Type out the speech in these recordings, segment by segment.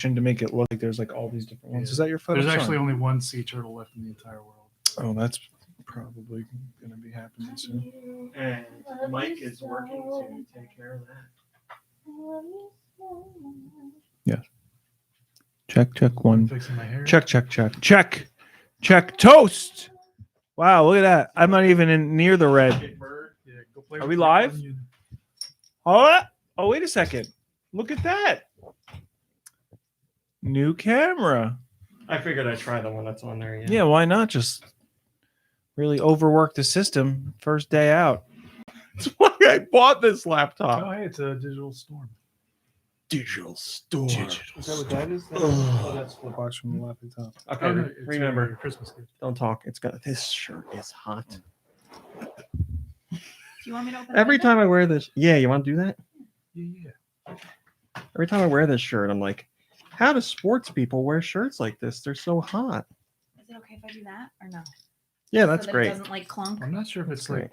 to make it look like there's like all these different ones. Is that your photo? There's actually only one sea turtle left in the entire world. Oh, that's probably going to be happening soon. And Mike is working to take care of that. Yes. Check one. Fixing my hair. Check. Toast. Wow, look at that. I'm not even near the red. Yeah, go play Are with we your live? onion. Oh, wait a second. Look at that. New camera. I figured I'd try the one that's on there. Yeah, why not just really overwork the system first day out? That's why I bought this laptop. Oh, hey, it's a digital storm. Digital store. Digital Is that what that is? Ugh. Oh, that's the box from the laptop. Okay, Oh, no, it's remember, your Christmas gift. don't talk. It's got this shirt is hot. Do you want me to open Every it? time I wear this, yeah, you want to do that? Yeah. Every time I wear this shirt, I'm like, how do sports people wear shirts like this? They're so hot. Is it okay if I do that or no? Yeah, that's So that great. It doesn't like clunk. I'm not sure if it's Great. like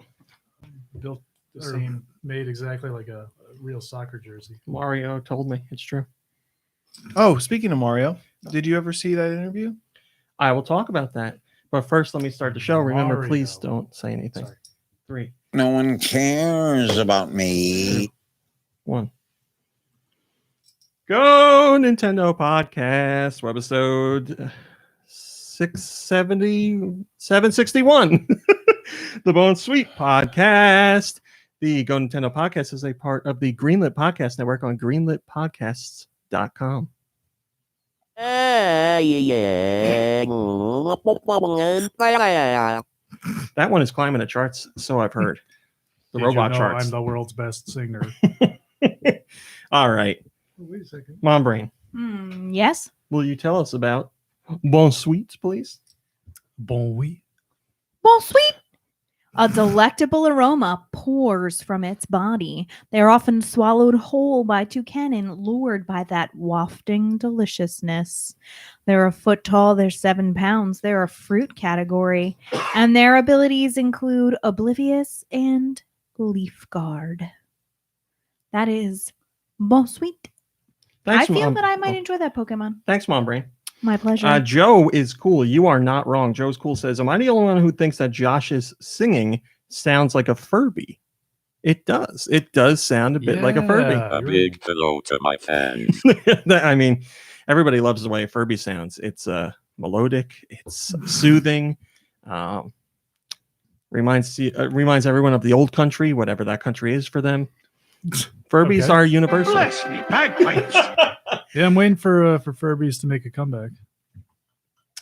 built the Or- same, made exactly like a real soccer jersey. Mario told me it's true. Oh, speaking of Mario, did you ever see that interview? I will talk about that. But first, let me start the show. Remember, Mario. please don't say anything. Sorry. 3, No one cares about me. 1. Go Nintendo Podcast, Webisode 761. The Bone Sweet Podcast. The Go Nintendo Podcast is a part of the Greenlit Podcast Network on greenlitpodcasts.com. That one is climbing the charts, so I've heard. The Did robot you know charts. I'm the world's best singer. All right. Wait a second. Mom Brain, Yes. will you tell us about Bon Sweets, please? Bon oui. Well, sweet. A delectable aroma pours from its body. They are often swallowed whole by toucan, lured by that wafting deliciousness. They're a foot tall, they're 7 pounds, they're a fruit category, and their abilities include Oblivious and Leaf Guard. That is Bon Sweet. Thanks, I feel Mom. that I might enjoy that Pokemon. Thanks, Mom Brain. My pleasure. Joe is cool. You are not wrong. Joe's cool says, am I the only one who thinks that Josh's singing sounds like a Furby? It does. It does sound a bit like a Furby. Yeah, A big hello to my fans. I mean, everybody loves the way a Furby sounds. It's melodic. It's soothing. Reminds everyone of the old country, whatever that country is for them. Furbies Okay. are universal. me, bagpipes. Yeah, I'm waiting for Furbies to make a comeback.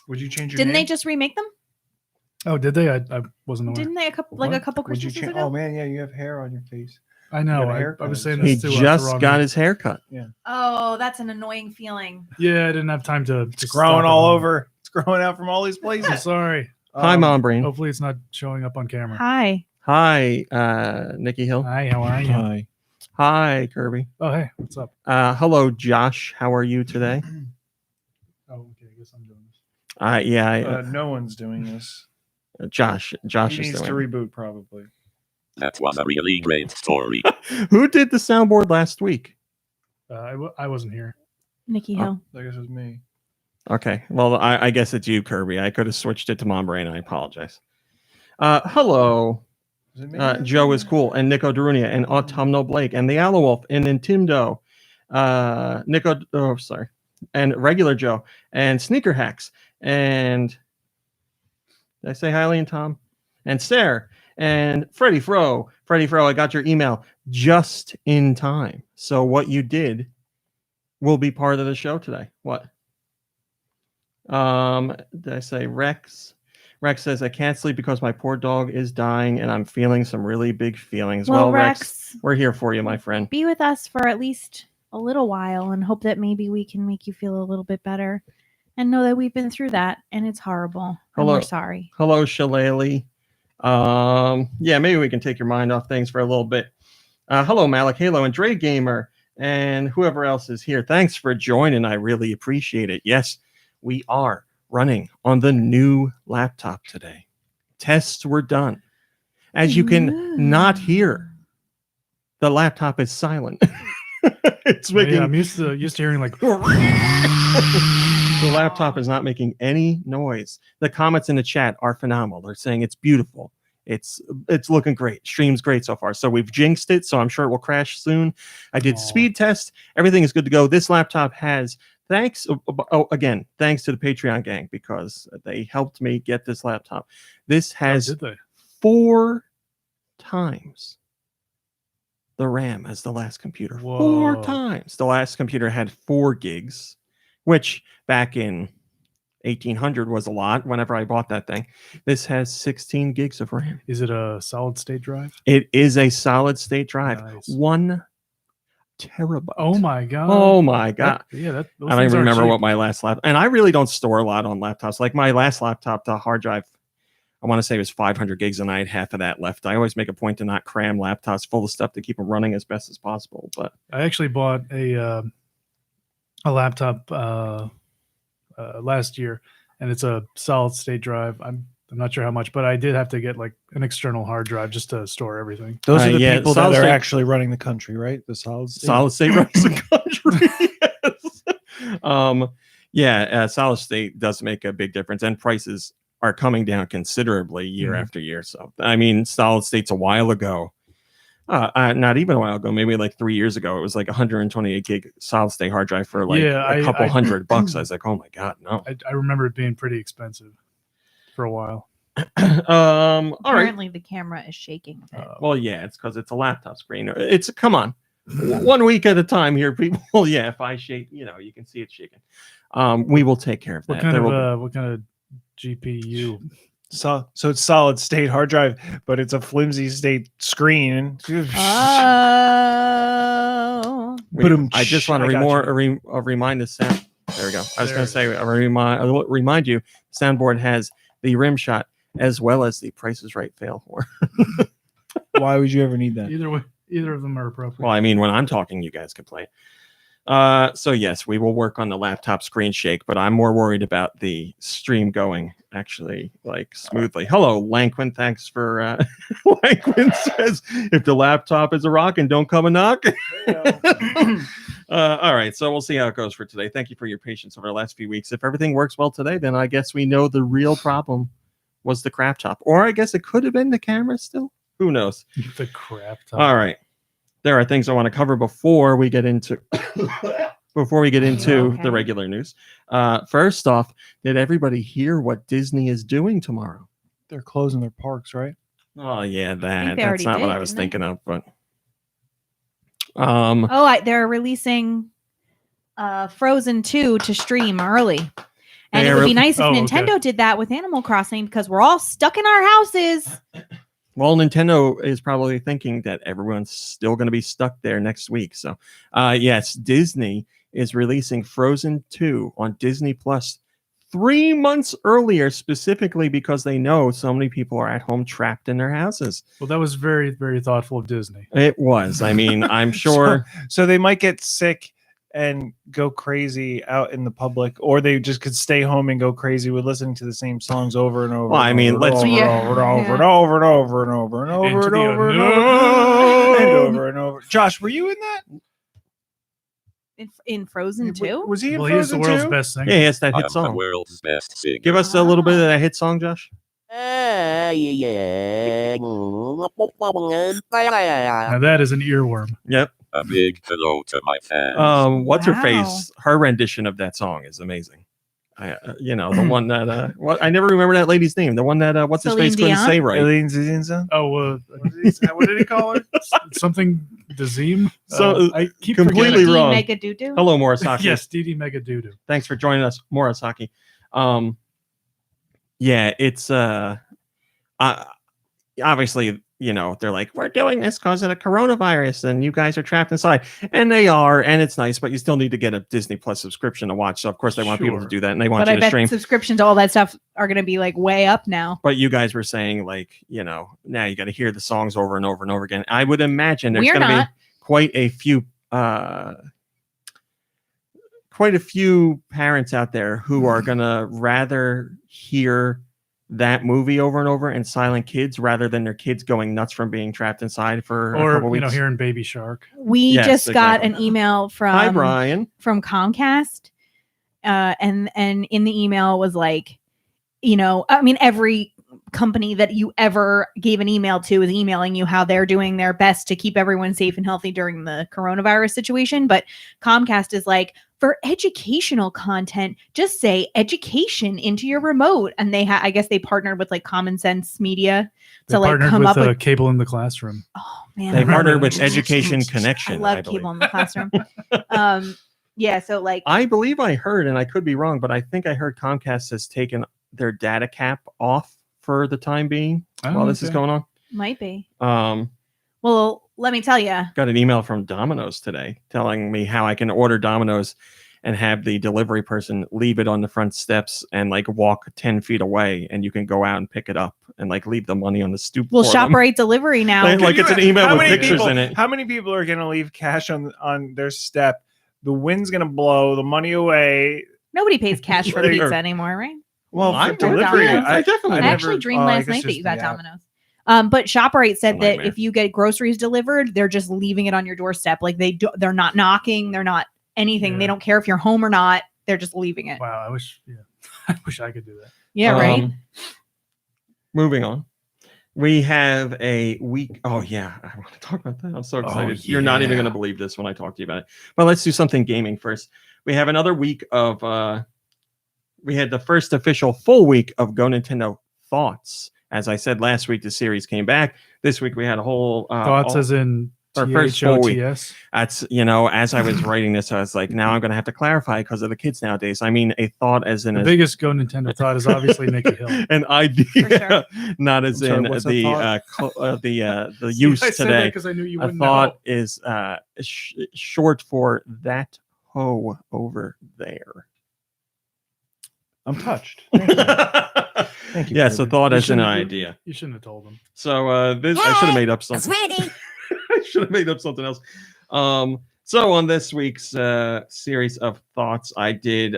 Would you change your Didn't name? they just remake them? Oh, did they? I wasn't aware. Didn't they a couple What? couple Would you Christmases change? ago? Oh man, yeah, you have hair on your face. I know. You got a I haircut. was saying He this to just Ron. got his hair cut. Oh, that's an annoying feeling. Yeah, I didn't have time to. It's growing all over. It's growing out from all these places. I'm sorry. Hi, Mom Brain. Hopefully, it's not showing up on camera. Hi. Hi, Nikki Hill. Hi, how are you? Hi. Hi, Kirby. Oh, hey, what's up? Hello, Josh. How are you today? Oh, okay. I guess I'm doing this. No one's doing this. Josh He is needs to doing. reboot probably. That was a really great story. Who did the soundboard last week? I wasn't here. Nikki Hill. I guess it was me. Okay, well, I guess it's you, Kirby. I could have switched it to Mom Brain. I apologize. Hello, Was it me? Joe is cool, and Nico Darunia, and Autumnal Blake, and the Aloe and Nintendo, and Regular Joe, and Sneaker Hacks, and did I say Hailey and Tom? And Sarah, and Freddie Fro. Freddie Fro, I got your email just in time. So what you did will be part of the show today. What? Did I say Rex? Rex says, I can't sleep because my poor dog is dying and I'm feeling some really big feelings. Well, Rex, Rex, we're here for you, my friend. be with us for at least a little while and hope that maybe we can make you feel a little bit better and know that we've been through that and it's horrible. And Hello. we're sorry. Hello, Shillelagh. Yeah, maybe we can take your mind off things for a little bit. Hello, Malik Halo and Dre Gamer and whoever else is here. Thanks for joining. I really appreciate it. Yes, we are running on the new laptop today. Tests were done. As you can not hear, the laptop is silent. It's Yeah, making I'm used to hearing like. the laptop is not making any noise. The comments in the chat are phenomenal. They're saying it's beautiful. It's looking great. Stream's great so far. So we've jinxed it. So I'm sure it will crash soon. I did Aw. speed test. Everything is good to go. This laptop has thanks to the Patreon gang because they helped me get this laptop. This has Did they? 4 times the RAM as the last computer. 4 Whoa. times. The last computer had 4 gigs, which back in 1800 was a lot whenever I bought that thing. This has 16 gigs of RAM. Is it a solid state drive? It is a solid state drive. Nice. 1 terabyte. Oh my god. Oh my god. Those I don't things even aren't remember cheap. what my last laptop, and I really don't store a lot on laptops. Like my last laptop, the hard drive, I want to say it was 500 gigs, and I had half of that left. I always make a point to not cram laptops full of stuff to keep them running as best as possible. But I actually bought a laptop last year, and it's a solid state drive. I'm not sure how much, but I did have to get like an external hard drive just to store everything. Those are the yeah, people that solid are state- actually running the country, right? The solid state. solid state runs the country. Yes. Solid state does make a big difference, and prices are coming down considerably year Mhm. after year. So, I mean, solid state's a while ago. Not even a while ago, maybe like 3 years ago, it was like 128 gig solid state hard drive for like Yeah, a couple I- $100. I was like, oh my god, no. I remember it being pretty expensive for a while. All right. Apparently, the camera is shaking a bit. Well, yeah, it's because it's a laptop screen. It's come on, 1 week at a time here, people. Yeah, if I shake, you can see it shaking. We will take care of that. What kind There will be- of what kind of GPU? So it's solid state hard drive, but it's a flimsy state screen. Oh. I just want to I got remind the sound. There we go. I was There going to say, remind you, soundboard has the rim shot as well as the Price is Right fail horn. Why would you ever need that? Either way, either of them are appropriate. Well, I mean, when I'm talking, you guys can play it. So yes, we will work on the laptop screen shake, but I'm more worried about the stream going actually like smoothly. Hello, Lanquin. Thanks for Lanquin says if the laptop is a rockin', don't come a knock. All right, so we'll see how it goes for today. Thank you for your patience over the last few weeks. If everything works well today, then I guess we know the real problem was the crap top, or I guess it could have been the camera still. Who knows? The crap top. All right. There are things I want to cover before we get into Okay. the regular news. First off, did everybody hear what Disney is doing tomorrow? They're closing their parks, right? Oh yeah, they that's already not what did, I was didn't they? thinking of, but They're releasing Frozen 2 to stream early. And it They're- would be nice if Oh, okay. Nintendo did that with Animal Crossing because we're all stuck in our houses. well, Nintendo is probably thinking that everyone's still going to be stuck there next week. So, yes, Disney is releasing Frozen 2 on Disney Plus 3 months earlier, specifically because they know so many people are at home trapped in their houses. Well, that was very, very thoughtful of Disney. It was. I mean, I'm sure. So they might get sick and go crazy out in the public, or they just could stay home and go crazy with listening to the same songs over and over. Well, I and mean, over let's- and over, Yeah. and over and Yeah. over and over and over and over Into and the over and over unknown. and over and over. Josh, were you in that? In Frozen 2? Was he in Well, he's the Frozen world's 2? best singer. Yeah, yes, that I hit am the song. world's best singer. Give us a little bit of that hit song, Josh. Now that is an earworm. Yep. A big hello to my fans. What's her Wow. face? Her rendition of that song is amazing. The one that what I never remember that lady's name. The one that what's his Celine face couldn't Dion? say right. Eileen Zizinza? Oh, what did he call her? Something Dazim? So, I keep completely forgetting. wrong. Mega Doo Doo? Hello, Morasaki. Yes, Didi Mega Doodoo. Thanks for joining us, Morasaki. Yeah, it's obviously, they're like, we're doing this because of the coronavirus and you guys are trapped inside. And they are, and it's nice, but you still need to get a Disney Plus subscription to watch. So of course they want people to Sure. do that and they want But you I to bet stream. subscriptions to all that stuff are going to be like way up now. But you guys were saying like, now you got to hear the songs over and over and over again. I would imagine there's We're going to be not. quite a few parents out there who are going to rather hear that movie over and over and Silent Kids rather than their kids going nuts from being trapped inside for a Or couple weeks. hearing Baby Shark. We Yes, just got exactly. an email Hi, from Brian. Comcast, and in the email was like, I mean, every company that you ever gave an email to is emailing you how they're doing their best to keep everyone safe and healthy during the coronavirus situation. But Comcast is like, for educational content, just say education into your remote. And I guess they partnered with like Common Sense Media They to like partnered come with up with. Cable in the Classroom. Oh man, They I love partnered it. with Education I Connection. love believe. Cable in the Classroom. Yeah, so like I believe I heard, and I could be wrong, but I think I heard Comcast has taken their data cap off for the time being while this is going on. might be. Um, Well, let me tell you. got an email from Domino's today telling me how I can order Domino's and have the delivery person leave it on the front steps and like walk 10 feet away, and you can go out and pick it up and like leave the money on the stoop. Well, for them. ShopRite delivery now. Like it's an email How with many pictures people, in it. How many people are going to leave cash on their step? The wind's going to blow the money away. Nobody pays cash for Or- pizza anymore, right? Well, I for would. delivery, Yeah, I definitely I would. actually dreamed last night that you got Domino's. But ShopRite said that nightmare. if you get groceries delivered, they're just leaving it on your doorstep. Like they're not knocking, they're not anything. Yeah. They don't care if you're home or not. They're just leaving it. Wow, I wish I could do that. Yeah, right. Moving on. We have a week. Oh, yeah. I want to talk about that. I'm so excited. You're not even yeah. going to believe this when I talk to you about it. But let's do something gaming first. We have another week of. We had the first official full week of GoNintendo Thoughts. As I said last week, the series came back. This week we had a whole. Thoughts as in our first full week. THOTS. That's, as I was writing this, I was like, now I'm going to have to clarify because of the kids nowadays. I mean, a thought as in The a. biggest Nintendo thought is obviously Nikki Hill. An idea, sure. not as I'm sorry, in what's a the thought? the use I said that today. because I knew you A wouldn't thought is short for that hoe over there. I'm touched. Thank Thank you. Yeah, so Kirby. thought You as an shouldn't- idea. You shouldn't have told him. So this I should have made up something. ready. I should have made up something else. So on this week's series of thoughts, I did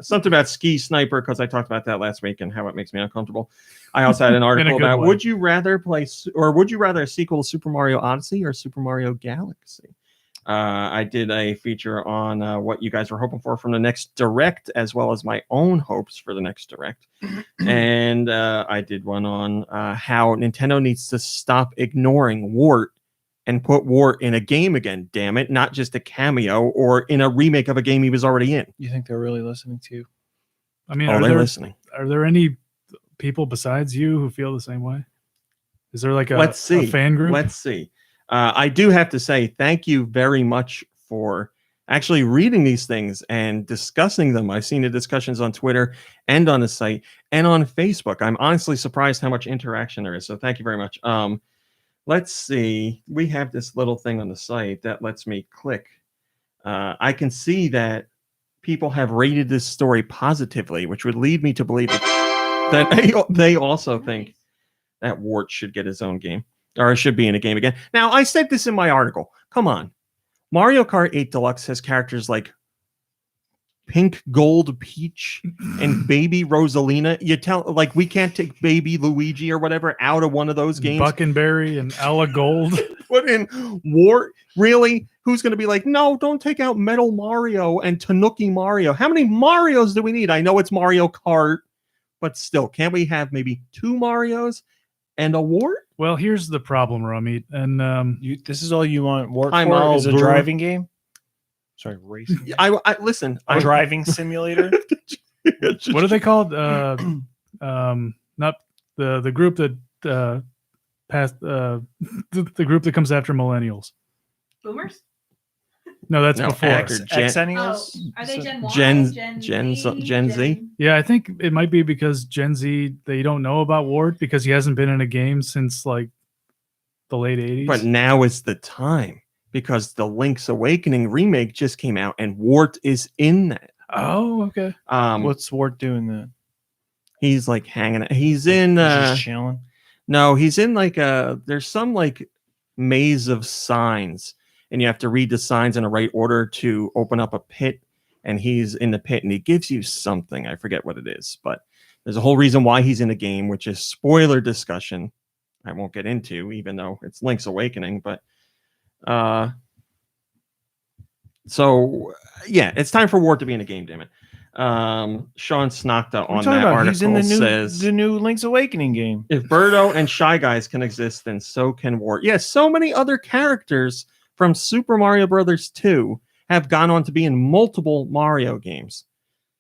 something about Ski Sniper because I talked about that last week and how it makes me uncomfortable. I also had an article good about way. would you rather a sequel to Super Mario Odyssey or Super Mario Galaxy? I did a feature on what you guys were hoping for from the next Direct, as well as my own hopes for the next Direct. And I did one on how Nintendo needs to stop ignoring Wart and put Wart in a game again, damn it, not just a cameo or in a remake of a game he was already in. You think they're really listening to you? I mean, Oh, they're listening. are there any people besides you who feel the same way? Is there like Let's see. a fan group? Let's see. I do have to say thank you very much for actually reading these things and discussing them. I've seen the discussions on Twitter and on the site and on Facebook. I'm honestly surprised how much interaction there is. So thank you very much. Let's see. We have this little thing on the site that lets me click. I can see that people have rated this story positively, which would lead me to believe that they also think that Wart should get his own game or should be in a game again. Now, I said this in my article. Come on. Mario Kart 8 Deluxe has characters like Pink Gold Peach and Baby Rosalina. You tell, like, we can't take Baby Luigi or whatever out of one of those games. Buckenberry and Ella Gold. Put in Wart. Really? Who's going to be like, no, don't take out Metal Mario and Tanuki Mario. How many Marios do we need? I know it's Mario Kart, but still, can't we have maybe 2 Marios and a Wart? Well, here's the problem, Rummy. And This is all you want Wart I'm for all is a blue. driving game? Sorry, racing. I listen. A driving simulator? what are they called? Not the group that passed the group that comes after millennials. Boomers? No, that's No, before. X. Xennials? Are they Gen Y? Gen Z? Yeah, I think it might be because Gen Z, they don't know about Ward because he hasn't been in a game since like the late 80s. But now is the time because the Link's Awakening remake just came out and Wart is in that. Oh, okay. What's Wart doing then? He's like hanging out. He's in He's just chilling. no, he's in like there's some like maze of signs and you have to read the signs in the right order to open up a pit, and he's in the pit and he gives you something. I forget what it is, but There's a whole reason why he's in the game, which is spoiler discussion. I won't get into, even though it's Link's Awakening. But so yeah, it's time for Wart to be in a game. Damn it. Sean Snokta on that article He's in says the new Link's Awakening game. if Birdo and Shy Guys can exist, then so can Wart. Yeah, so many other characters from Super Mario Brothers 2 have gone on to be in multiple Mario games,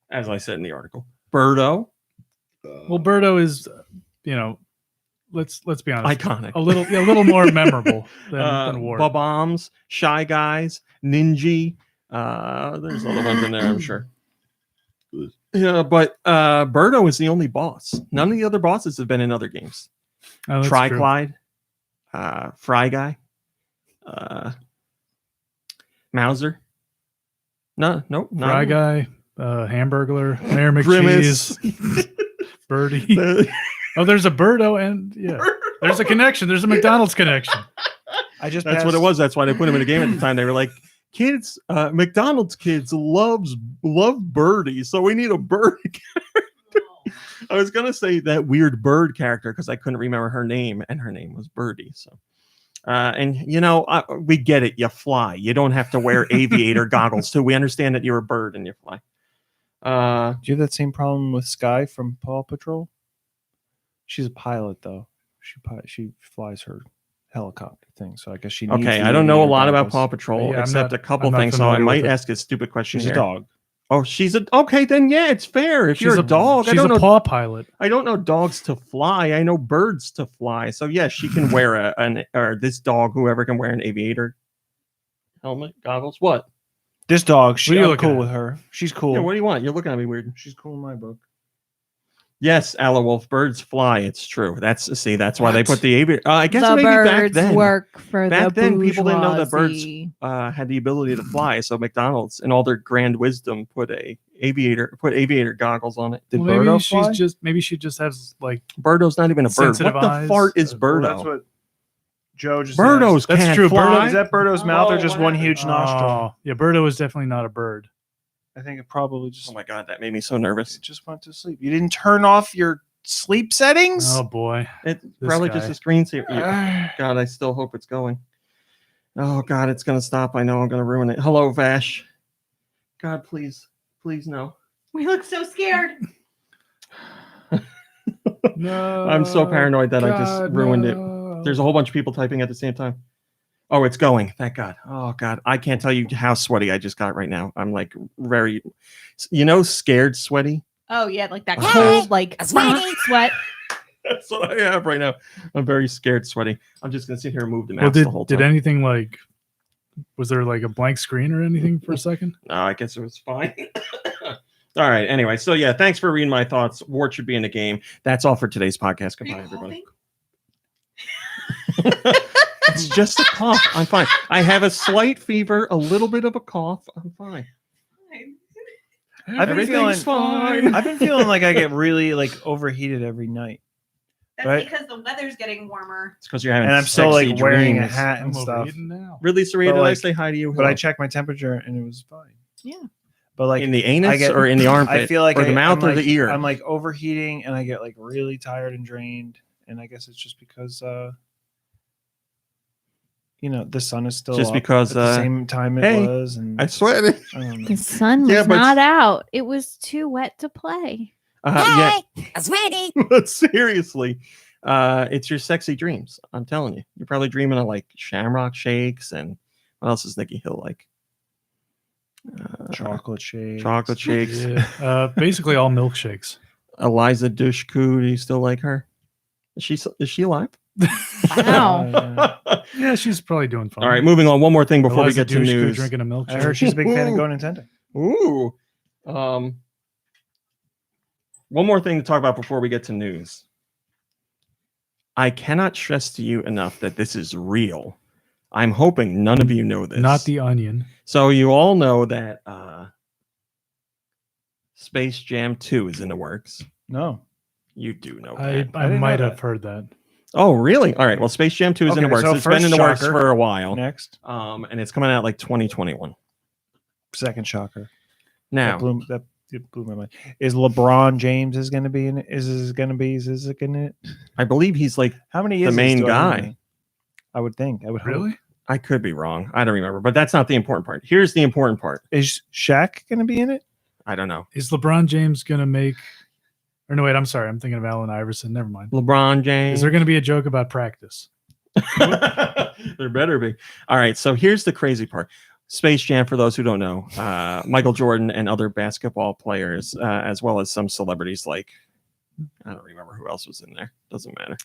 as I said in the article. Birdo. Well, Birdo is, let's be honest, Iconic. a little more memorable than Wart. Bob-ombs, Shy Guys, Ninja. There's other ones in there, I'm sure. Yeah, but Birdo is the only boss. None of the other bosses have been in other games. Oh, that's true. Clyde, Fry Guy, Mauser. No, Fry Guy, Hamburglar, Mayor Grimace. McCheese, Birdie. Oh, there's a Birdo and there's a connection. There's a McDonald's connection. That's what it was. That's why they put him in a game at the time. They were like, kids, McDonald's kids love Birdie, so we need a bird character. I was gonna say that weird bird character because I couldn't remember her name, and her name was Birdie. So, we get it. You fly. You don't have to wear aviator goggles too. We understand that you're a bird and you fly. Do you have that same problem with Sky from Paw Patrol? She's a pilot though. She flies her helicopter thing, so I guess she needs Okay, I don't know a lot about Paw Patrol Yeah, except a couple I'm not things, so I familiar might with it. ask a stupid question. She's here. a dog. Oh, okay. Then yeah, it's fair. If you're a dog, I she's don't a know. paw pilot. I don't know dogs to fly. I know birds to fly. So yeah, she can wear this dog, whoever can wear an aviator helmet, goggles. What? This dog, What are you I'm looking cool at? with her. She's cool. Yeah, what do you want? You're looking at me weird. She's cool in my book. Yes, Aloe Wolf, birds fly. It's true. That's why they put the aviator. I guess the maybe back birds then. work for Back the then, people didn't know that birds bourgeoisie. had the ability to fly. So McDonald's, in all their grand wisdom, put aviator goggles on it. Did Well, Birdo fly? maybe she just has like Birdo's not even a bird. sensitive What the eyes. fart is Well, Birdo? that's what Joe just Birdos asked. That's can't true. fly. Is that Birdo's mouth or Oh, just what one happened? huge nostril? Oh, yeah, Birdo is definitely not a bird. I think it probably just Oh my god, that made me so nervous. it just went to sleep. You didn't turn off your sleep settings? Oh boy. It's This probably just guy. a screensaver. God, I still hope it's going. Oh God, it's gonna stop. I know I'm gonna ruin it. Hello, Vash. God, please no. We look so scared. No. I'm so paranoid that I just God, ruined it. no. There's a whole bunch of people typing at the same time. Oh, it's going. Thank God. Oh God, I can't tell you how sweaty I just got right now. I'm like very, scared sweaty. Oh yeah, like that cold, like sweat. That's what I have right now. I'm very scared sweaty. I'm just gonna sit here and move the mouse Well, the whole did time. anything was there like a blank screen or anything for a second? No, I guess it was fine. All right. Anyway, so yeah, thanks for reading my thoughts. Wart should be in the game. That's all for today's podcast. Goodbye, everybody. It's just a cough. I'm fine. I have a slight fever, a little bit of a cough. I'm fine. I've been Everything's fine. I've been feeling like I get really overheated every night. That's Right. because the weather's getting warmer. It's because you're having And I'm still sexy like wearing a dreams. hat I'm and stuff. overeating now. Really, Serena, But, did I like- say hi to you? But I Hello. checked my temperature and it was fine. Yeah. But like in the anus I get- or in the armpit? I feel like or the mouth I'm or the ear. I'm like overheating and I get like really tired and drained. And I guess it's just because the sun is still Just up because, at the same time it hey, was. And I swear. I don't know. The sun was Yeah, but- not out. It was too wet to play. Yeah, Sweaty. but seriously, it's your sexy dreams. I'm telling you, you're probably dreaming of like shamrock shakes and what else is Nikki Hill like? Chocolate shake. Chocolate shakes. Yeah. Basically all milkshakes. Eliza Dushku, do you still like her? Is she alive? Wow. Yeah, she's probably doing fine. All right, moving on. One more thing before Eliza we get to Dushku news. drinking a I milkshake. heard she's a big fan of GoNintendo. Ooh. One more thing to talk about before we get to news. I cannot stress to you enough that this is real. I'm hoping none of you know this. Not the Onion. So you all know that Space Jam 2 is in the works. No. You do know I that. didn't might know have that. heard that. Oh, really? All right. Well, Space Jam 2 is in the Okay, works. so It's been first in the works shocker. for a while. Next. And it's coming out like 2021. Second shocker. Now, That it blew my mind. Is LeBron James is going to be in it? Is it going in it? I believe he's like, How many The is main do I guy. know? I would think. I would hope. Really? I could be wrong. I don't remember, but that's not the important part. Here's the important part. Is Shaq going to be in it? I don't know. Is LeBron James gonna make? Or no, wait. I'm sorry. I'm thinking of Allen Iverson. Never mind. LeBron James. Is there going to be a joke about practice? There better be. All right. So here's the crazy part. Space Jam, for those who don't know, Michael Jordan and other basketball players, as well as some celebrities like, I don't remember who else was in there. Doesn't matter.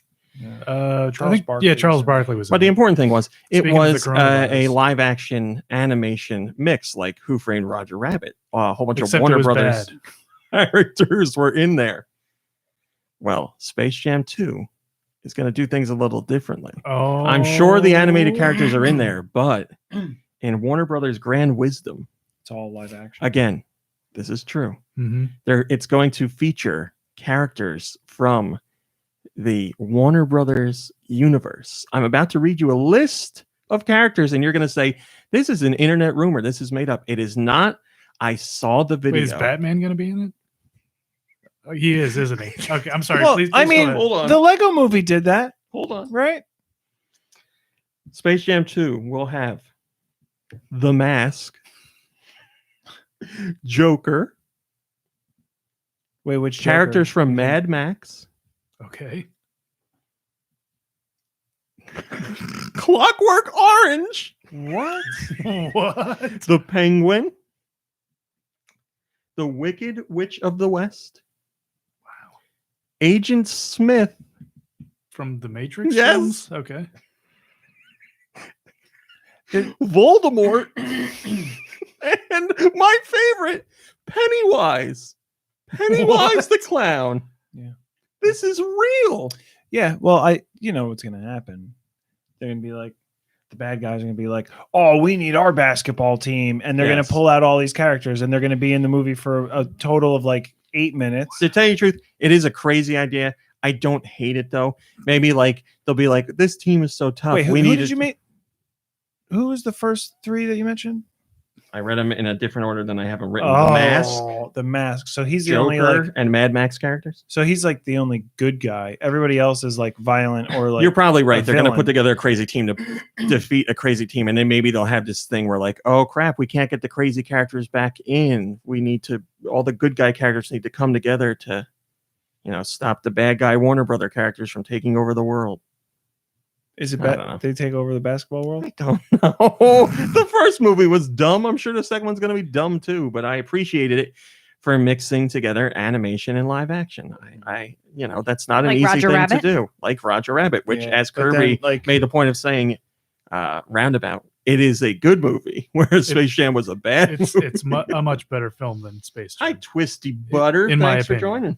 Charles Barkley Yeah, Charles was in Barkley was. But the in it. important thing was it Speaking of the was a coronavirus. live action animation mix like Who Framed Roger Rabbit. A whole bunch Except of Warner it was Brothers bad. characters were in there. Well, Space Jam 2 is going to do things a little differently. Oh, I'm sure the animated characters are in there, but in Warner Brothers' grand wisdom, It's all live action. again, this is true. Mhm. It's going to feature characters from the Warner Brothers universe. I'm about to read you a list of characters, and you're going to say, this is an internet rumor. This is made up. It is not. I saw the video. Wait, is Batman going to be in it? Oh, he is, isn't he? Okay, I'm sorry. Well, please I go mean, ahead. Hold on. the Lego movie did that, Hold on. right? Space Jam 2 will have The Mask, Joker, Wait, which characters Joker? from Mad Max, Okay. Clockwork Orange, What? What? The Penguin, The Wicked Witch of the West, Wow. Agent Smith, From the Matrix Yes. films? Okay. Voldemort, and my favorite, Pennywise. Pennywise the Clown. Yeah. This is real. Yeah. Well, you know what's going to happen. They're going to be like, the bad guys are going to be like, oh, we need our basketball team. And they're going Yes. to pull out all these characters and they're going to be in the movie for a total of like 8 minutes. To tell you the truth, it is a crazy idea. I don't hate it though. Maybe like they'll be like, this team is so tough. Wait, who need did you make? Who was the first 3 that you mentioned? I read them in a different order than I have them written. The Mask, The Mask. So he's the only Joker, like. and Mad Max characters. So he's like the only good guy. Everybody else is like violent or like. You're probably right. a They're going to villain. put together a crazy team to defeat a crazy team, and then maybe they'll have this thing where like, oh crap, we can't get the crazy characters back in. We need to. All the good guy characters need to come together to, stop the bad guy Warner Brother characters from taking over the world. Is it I don't know. bad? They take over the basketball world? I don't know. The first movie was dumb. I'm sure the second one's going to be dumb too, but I appreciated it for mixing together animation and live action. I that's not an Like easy Roger thing Rabbit? to do. Like Roger Rabbit, which Yeah, as but then, Kirby like- made the point of saying roundabout, it is a good movie, whereas Space Jam was a bad It's movie. it's a much better film than Space Jam. Hi, Twisty Butter. in my Thanks for opinion.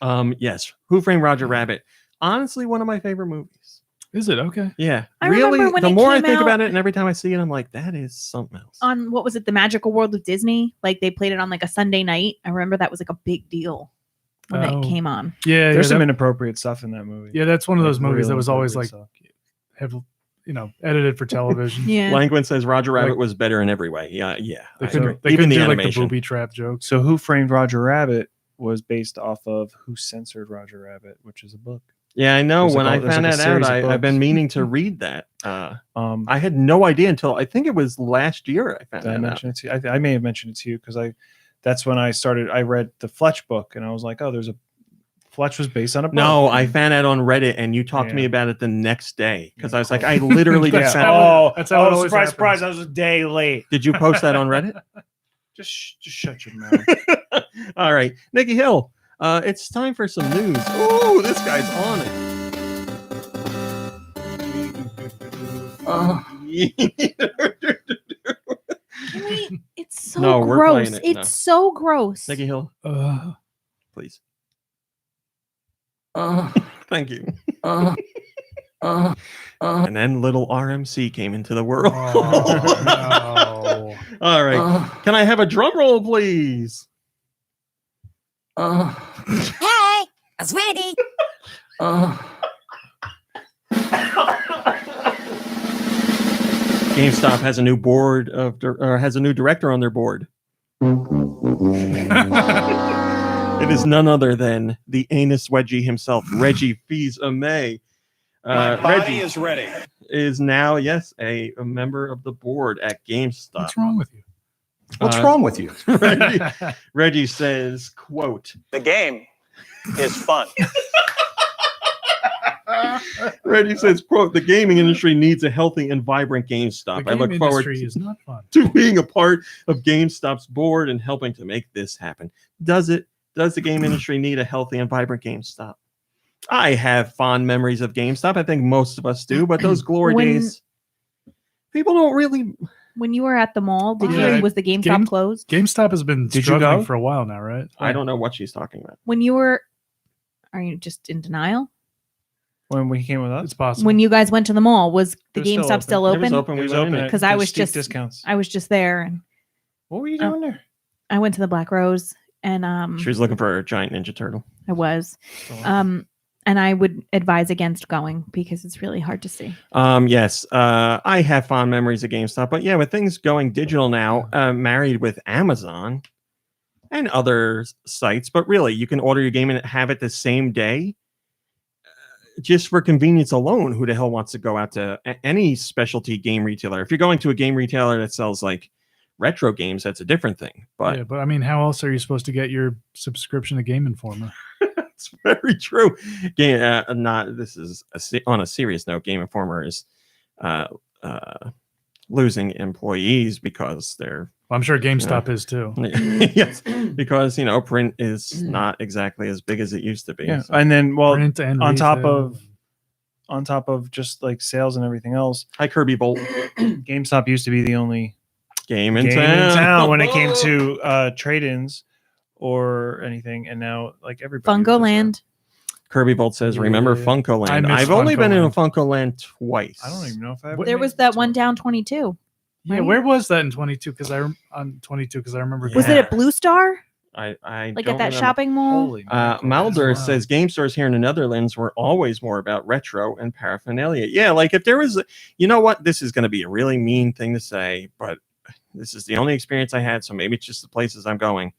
joining. Yes, Who Framed Roger Rabbit? Honestly, one of my favorite movies. Is it? Okay. Yeah, I really. remember when The it more I came think out- about it, and every time I see it, I'm like, that is something else. On what was it, the Magical World of Disney? Like they played it on like a Sunday night. I remember that was like a big deal when Oh. it came on. Yeah. There's yeah, some that- inappropriate stuff in that movie. yeah, that's one of those Like, movies that real was always like inappropriate stuff. have edited for television. Yeah. Langwin says Roger Rabbit Like- was better in every way. Yeah. They I couldn't, agree. they Even couldn't the do like the animation. booby trap jokes. So Who Framed Roger Rabbit was based off of Who Censored Roger Rabbit, which is a book. Yeah, I know. There's When like I a- there's found like a that out, series of I've been books. meaning to read that. I I had no idea until I think it was last year I found Did I that out. mention it to you? I may have mentioned it to you because that's when I started. I read the Fletch book and I was like, oh, Fletch was based on a book. No, I found out on Reddit, and you talked to me Yeah. about it the next day because Yeah, I was like, cool. I literally That's just how- found. Oh, that's how it always surprise, happens. surprise! I was a day late. Did you post that on Reddit? Just shut your mouth. All right, Nikki Hill. It's time for some news. Ooh, this guy's on it. It's so No, we're gross. playing it. It's No. so gross. Nikki Hill, Uh, please. Thank you. And then little RMC came into the world. oh, no. All right. Can I have a drum roll, please? Hey, I was ready. GameStop has a new board has a new director on their board. It is none other than the anus wedgie himself, Reggie Fils-Aimé. Reggie is ready. is now, yes, a member of the board at GameStop. What's wrong with you? What's wrong with you? Reggie says, quote, The game is fun. Reggie says, quote, the gaming industry needs a healthy and vibrant GameStop. The I game look forward industry is not fun. to being a part of GameStop's board and helping to make this happen. Does the game industry need a healthy and vibrant GameStop? I have fond memories of GameStop. I think most of us do, but those glory days, people don't really. When you were at the mall, Yeah, was the GameStop closed? GameStop has been Did you struggling go? for a while now, right? I don't know what she's talking about. When you were, are you just in denial? When we came with us, It's possible. When you guys went to the mall, was the It was GameStop still It was open? open. it We was went open in. at 'Cause I the was steep just- discounts. I was just there, and What were you doing there? I went to the Black Rose, and She was looking for a giant Ninja Turtle. I was, and I would advise against going because it's really hard to see. Yes, I have fond memories of GameStop, but yeah, with things going digital now, married with Amazon and other sites, but really, you can order your game and have it the same day. Just for convenience alone, who the hell wants to go out to any specialty game retailer? If you're going to a game retailer that sells like retro games, that's a different thing. But yeah, but I mean, how else are you supposed to get your subscription to Game Informer? it's very true. Game, this is on a serious note. Game Informer is losing employees because they're Well, I'm sure GameStop is too. yes, because print is not exactly as big as it used to be. Yeah, So. and then Print and on top retail. on top of just like sales and everything else, Hi, Kirby Bolt. GameStop used to be the only Game in game town. in town when it came to trade-ins or anything, and now like everybody. Funko does that. Land. Kirby Bolt says, "Remember Yeah. Funko I Land? miss I've only been in a Funko Funko Land twice. I don't even know if I. What- There was that one down 22. Yeah, right? where was that in 22? Because on 22, because I remember. Was it Yeah. at Blue Star? I Like don't at that remember. shopping mall? Holy mackerel. Maldur Wow. says game stores here in the Netherlands were always more about retro and paraphernalia. Yeah, like if there was, you know what, this is going to be a really mean thing to say, but this is the only experience I had, so maybe it's just the places I'm going.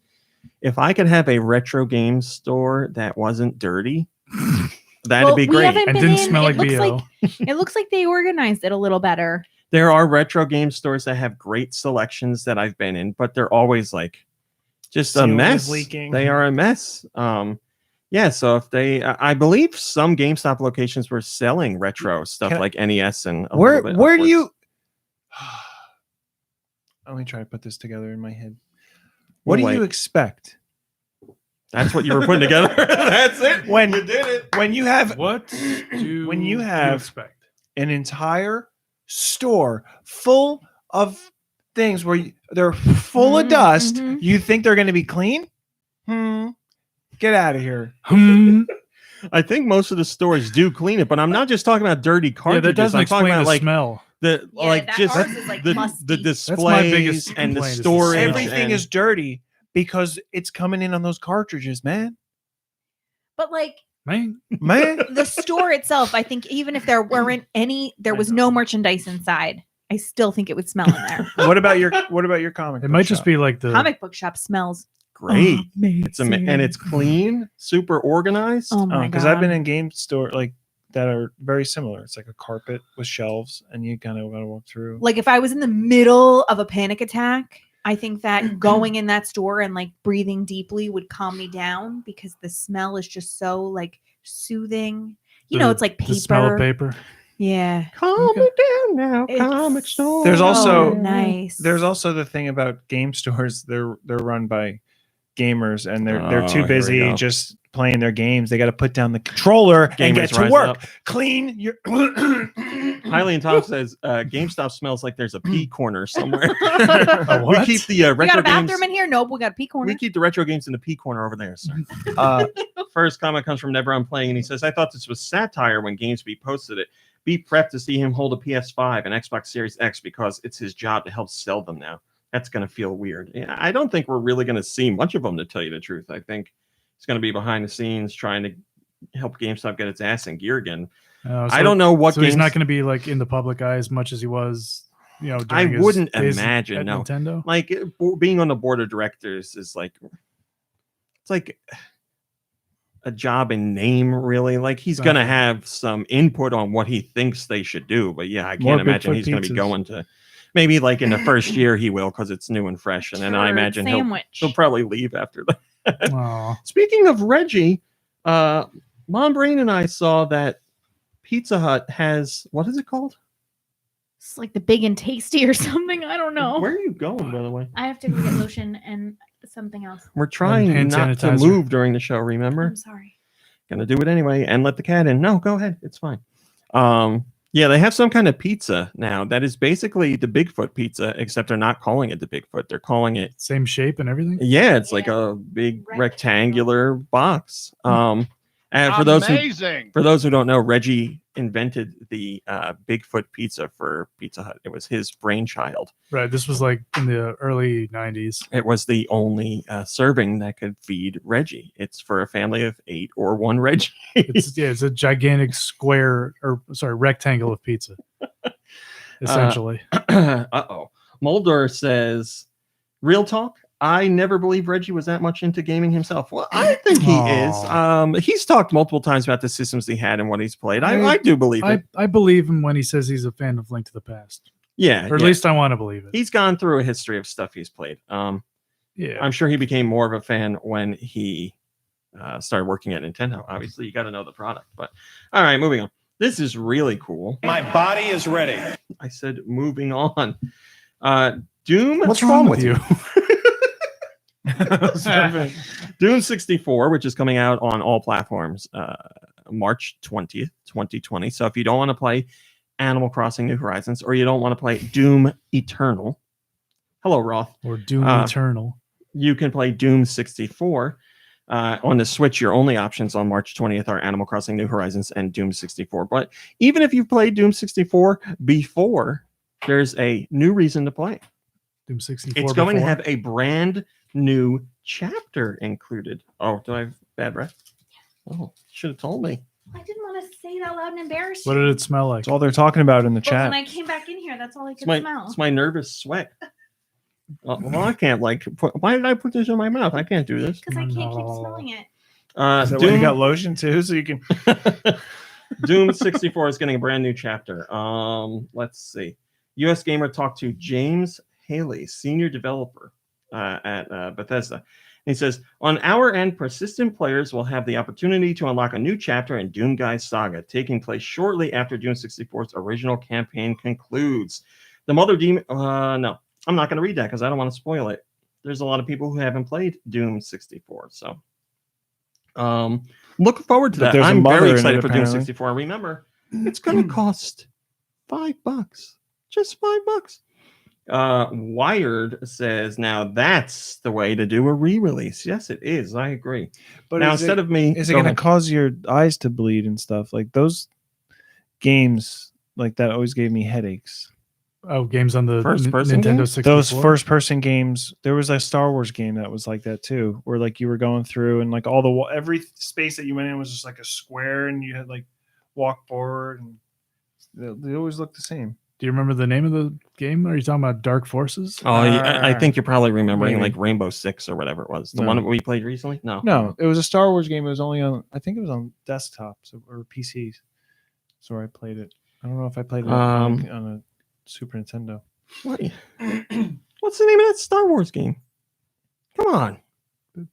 If I could have a retro game store that wasn't dirty, that'd Well, be we great. haven't And been didn't in. smell It like looks BO. it looks like they organized it a little better. There are retro game stores that have great selections that I've been in, but they're always like just a Ceiling is mess. leaking. They are a mess. Yeah, so if they, I believe some GameStop locations were selling retro stuff Can I- like NES and a Where little bit do upwards. you? Let me try to put this together in my head. What We'll do you wait. expect That's what you were putting together. That's it. When- you did it. when you have What do When you have- expect? an entire store full of things where they're full of Mhm, dust? mhm. You think they're going to be clean? Get out of here. I think most of the stores do clean it, but I'm not just talking about dirty Yeah, cartridges. that doesn't I'm talking explain about the like smell. the Yeah, like that just ours is, like, the musty. displays biggest and the complaint is the storage. smell. Everything and- is dirty because it's coming in on those cartridges, man. But like Man, Man, the store itself, I think even if there weren't there was no merchandise inside, I still think it would smell in there. what about your comic? it book might just shop? be like the Comic book shop smells great. amazing. It's and it's clean, super organized. Oh my god! because I've been in game store like that are very similar. It's like a carpet with shelves, and you kind of got to walk through. Like if I was in the middle of a panic attack, I think that going in that store and like breathing deeply would calm me down because the smell is just so like soothing. You know, The- it's like the smell of paper. paper. Yeah. Calm it down now, It's comic store. There's also- so nice. There's also the thing about game stores. They're run by gamers, and they're Oh, too here we busy go. just playing their games. They got to put down the controller and get Gamers to rise work. up. Clean your. Highly and Tom says GameStop smells like there's a pee corner somewhere. A We what? keep the we retro got a bathroom games. in here. Nope, we got a pee corner. We keep the retro games in the pee corner over there, sir. uh, First comment comes from Never Unplaying, and he says, I thought this was satire when GamesBeat posted it. Be prepped to see him hold a PS5 and Xbox Series X because it's his job to help sell them now. That's going to feel weird. Yeah, I don't think we're really going to see much of them, to tell you the truth. I think it's going to be behind the scenes trying to help GameStop get its ass in gear again. So- I don't know what So he's games- not going to be like in the public eye as much as he was you know, I during his wouldn't days imagine, at no. Nintendo. Like being on the board of directors is like, it's like a job in name, really. Like he's going to Exactly. have some input on what he thinks they should do. But yeah, I More can't imagine Bigfoot he's going to be pizzas. going to, maybe like in the first year he will because it's new and fresh. And then I Turd imagine sandwich. he'll probably leave after that. Aw. Speaking of Reggie, Mom Brain and I saw that Pizza Hut has, what is it called? It's like the big and tasty or something. I don't know. Where are you going, by the way? I have to go get lotion and something else. We're trying hand not to sanitizer. move during the show, remember? I'm sorry. Gonna do it anyway and let the cat in. No, go ahead. It's fine. Yeah, they have some kind of pizza now that is basically the Bigfoot pizza, except they're not calling it the Bigfoot. They're calling it, Same shape and everything. yeah, it's like Yeah. a big Rectangle. rectangular box. And for those who don't know, Reggie invented the Bigfoot pizza for Pizza Hut. It was his brainchild. Right. This was like in the early 90s. It was the only serving that could feed Reggie. It's for a family of 8 or 1 Reggie. It's a gigantic square rectangle of pizza. Essentially. Uh-oh. Moldor says, real talk, I never believed Reggie was that much into gaming himself. Well, I think he is. He's talked multiple times about the systems he had and what he's played. I do believe it. I believe him when he says he's a fan of Link to the Past. Yeah. Or at least I want to believe it. He's gone through a history of stuff he's played. Yeah. I'm sure he became more of a fan when he started working at Nintendo. Obviously, you got to know the product. But all right, moving on. This is really cool. My body is ready. I said moving on. Doom. What's wrong with you? Doom 64, which is coming out on all platforms March 20th, 2020. So if you don't want to play Animal Crossing New Horizons or you don't want to play Doom Eternal, hello, Roth. Or Doom Eternal. You can play Doom 64. On the Switch, your only options on March 20th are Animal Crossing New Horizons and Doom 64. But even if you've played Doom 64 before, there's a new reason to play. Doom 64. It's going to have a brand new chapter included. Oh, do I have bad breath? Oh, should have told me. I didn't want to say it out loud and embarrass What you. did it smell like? That's all they're talking about in the Well, chat. when I came back in here, that's all I could It's smell. my nervous sweat. Well, I can't why did I put this in my mouth? I can't do this. Because I can't keep smelling it. Is that why you got lotion too, so you can. Doom 64 is getting a brand new chapter. Let's see. US Gamer talked to James Haley, senior developer at Bethesda. He says, on our end, persistent players will have the opportunity to unlock a new chapter in Doom Guy's saga, taking place shortly after Doom 64's original campaign concludes. The Mother Demon... no, I'm not going to read that because I don't want to spoil it. There's a lot of people who haven't played Doom 64, so... looking forward to But that. there's a I'm mother very in it, excited for Doom apparently. 64. Remember, it's going to cost $5. Just $5. Wired says, now that's the way to do a re-release. Yes, it is. I agree. But now, is instead of me... Is it go going to ahead. cause your eyes to bleed and stuff? Like those games like that always gave me headaches. Oh, games on the First-person Nintendo games? 64. Those first person games, there was a Star Wars game that was like that too, where like you were going through and like all the every space that you went in was just like a square and you had like walk forward and they always look the same. Do you remember the name of the game? Are you talking about Dark Forces? Oh, I think you're probably remembering Maybe. like Rainbow Six or whatever it was. The No. one that we played recently? No, it was a Star Wars game. It was only on, I think it was on desktops or PCs. So I played it. I don't know if I played it on a Super Nintendo. What? What's the name of that Star Wars game? Come on. Dude,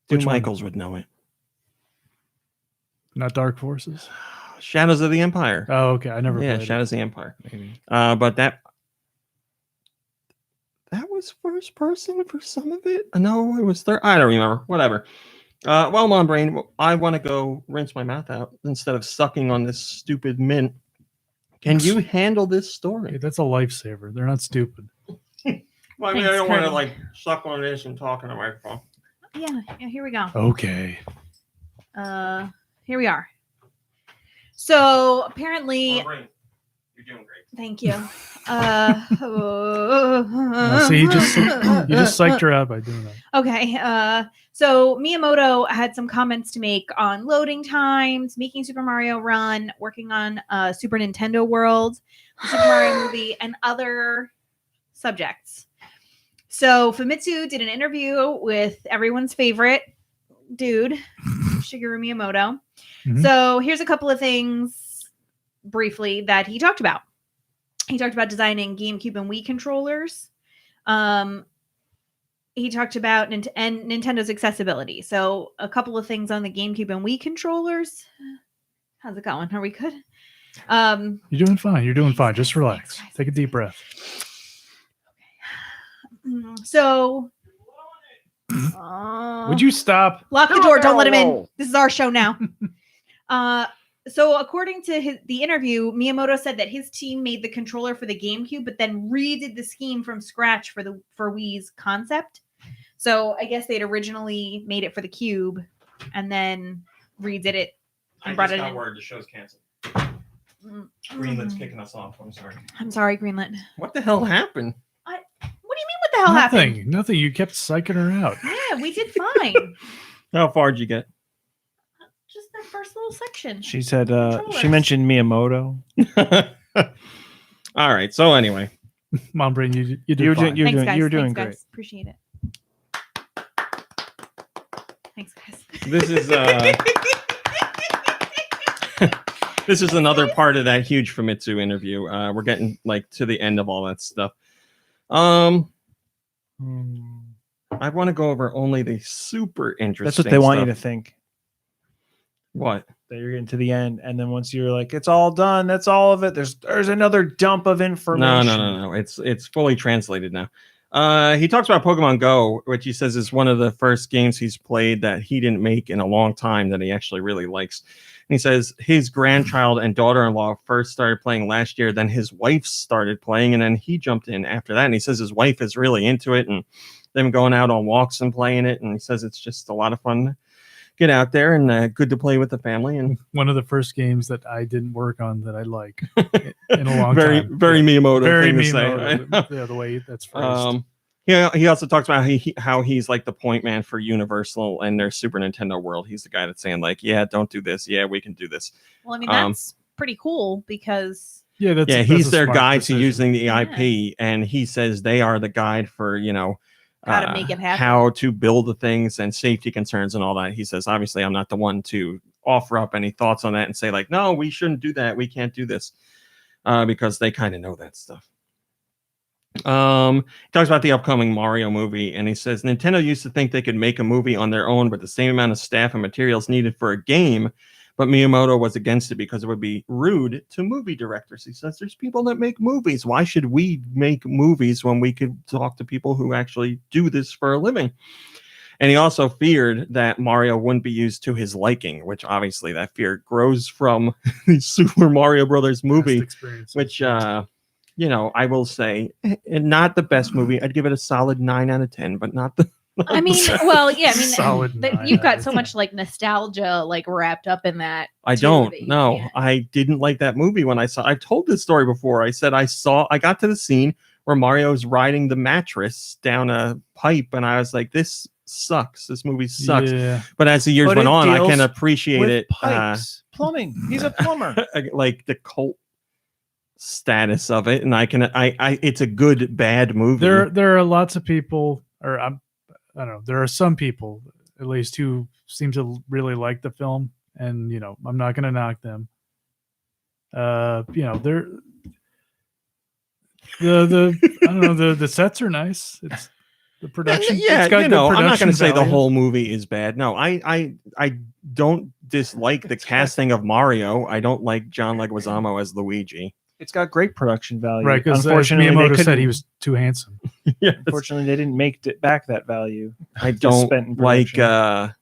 Which one? Michaels would know it. Not Dark Forces? Shadows of the Empire. Oh, okay. I never Yeah, played Shadows of the Empire. Maybe. But that was first person for some of it. No, it was third. I don't remember. Whatever. Well, Mom Brain, I want to go rinse my mouth out instead of sucking on this stupid mint. Can you handle this story? Hey, that's a lifesaver. They're not stupid. Well, I mean, I Thanks, don't want to Kurt. like suck on this and talk in the microphone. Yeah, here we go. Okay. Here we are. So apparently, Mom Brain, you're doing great. thank you. See, you just psyched her out by doing that. Okay. So Miyamoto had some comments to make on loading times, making Super Mario Run, working on Super Nintendo World, the Super Mario movie, and other subjects. So Famitsu did an interview with everyone's favorite dude, Shigeru Miyamoto. Mhm. So here's a couple of things briefly that he talked about. He talked about designing GameCube and Wii controllers. He talked about Nintendo's accessibility. So a couple of things on the GameCube and Wii controllers. How's it going? Are we good? You're doing fine. You're doing fine. Just Thanks, relax. guys. Take a deep breath. So Would you stop? lock the door? Don't let him in. This is our show now. So according to the interview, Miyamoto said that his team made the controller for the GameCube, but then redid the scheme from scratch for Wii's concept. So I guess they'd originally made it for the Cube, and then redid it and brought it in. Word. The show's canceled. Mm. Greenland's kicking us off. I'm sorry. I'm sorry, Greenland. What the hell happened? What do you mean? What the hell happened? Nothing. You kept psyching her out. Yeah, we did fine. How far did you get? Just that first little section. She said she Controllers. mentioned Miyamoto. All right. So anyway, Mom Brain, you did You were fine. doing- Thanks, guys. you were doing Thanks, great. guys. Appreciate it. Thanks, guys. this is this is another part of that huge Famitsu interview. We're getting like to the end of all that stuff. I want to go over only the super interesting. That's what they want you stuff. to think. What? That you're getting to the end, and then once you're like, it's all done, that's all of it. There's another dump of information. No. It's fully translated now. He talks about Pokemon Go, which he says is one of the first games he's played that he didn't make in a long time that he actually really likes. And he says his grandchild and daughter-in-law first started playing last year, then his wife started playing, and then he jumped in after that. And he says his wife is really into it, and they've been going out on walks and playing it. And he says it's just a lot of fun. Get out there and good to play with the family. And One of the first games that I didn't work on that I like in a long very, time. very Miyamoto. Very thing to say, Miyamoto. right? Yeah, the way that's phrased. He also talks about how he's like the point man for Universal and their Super Nintendo world. He's the guy that's saying like, yeah, don't do this. Yeah, we can do this. Well, I mean, that's pretty cool because That's he's a their smart guide decision. to using the Yeah. IP, and he says they are the guide for How to make it happen. how to build the things and safety concerns and all that. He says, obviously, I'm not the one to offer up any thoughts on that and say like, no, we shouldn't do that. We can't do this because they kind of know that stuff. He talks about the upcoming Mario movie, and he says Nintendo used to think they could make a movie on their own with the same amount of staff and materials needed for a game, but Miyamoto was against it because it would be rude to movie directors. He says there's people that make movies. Why should we make movies when we could talk to people who actually do this for a living? And he also feared that Mario wouldn't be used to his liking, which obviously that fear grows from the Super Mario Brothers movie, Past experience. which I will say, not the best movie. I'd give it a solid 9 out of 10, but not the. I mean, well, yeah, I mean, Solid 9 you've out got of so 10. much like nostalgia like wrapped up in that. I too, don't that you know. can't- I didn't like that movie when I saw. I've told this story before. I said I got to the scene where Mario's riding the mattress down a pipe, and I was like, "This sucks. This movie sucks." Yeah. But as the years But went it on, I deals can appreciate With it. pipes, plumbing. He's a plumber. Like the cult status of it, and I it's a good bad movie. There are lots of people, or I don't know. There are some people, at least, who seem to really like the film, and I'm not going to knock them. They're the I don't know, the sets are nice. It's the production. Yeah, it's got good I'm not going production to say the value. whole movie is bad. No, I don't dislike the casting of Mario. I don't like John Leguizamo as Luigi. It's got great production value. Right, because unfortunately, Miyamoto they said he couldn't- was too handsome. Yeah, Unfortunately, they didn't make it back that value. I Just don't spent in like. production.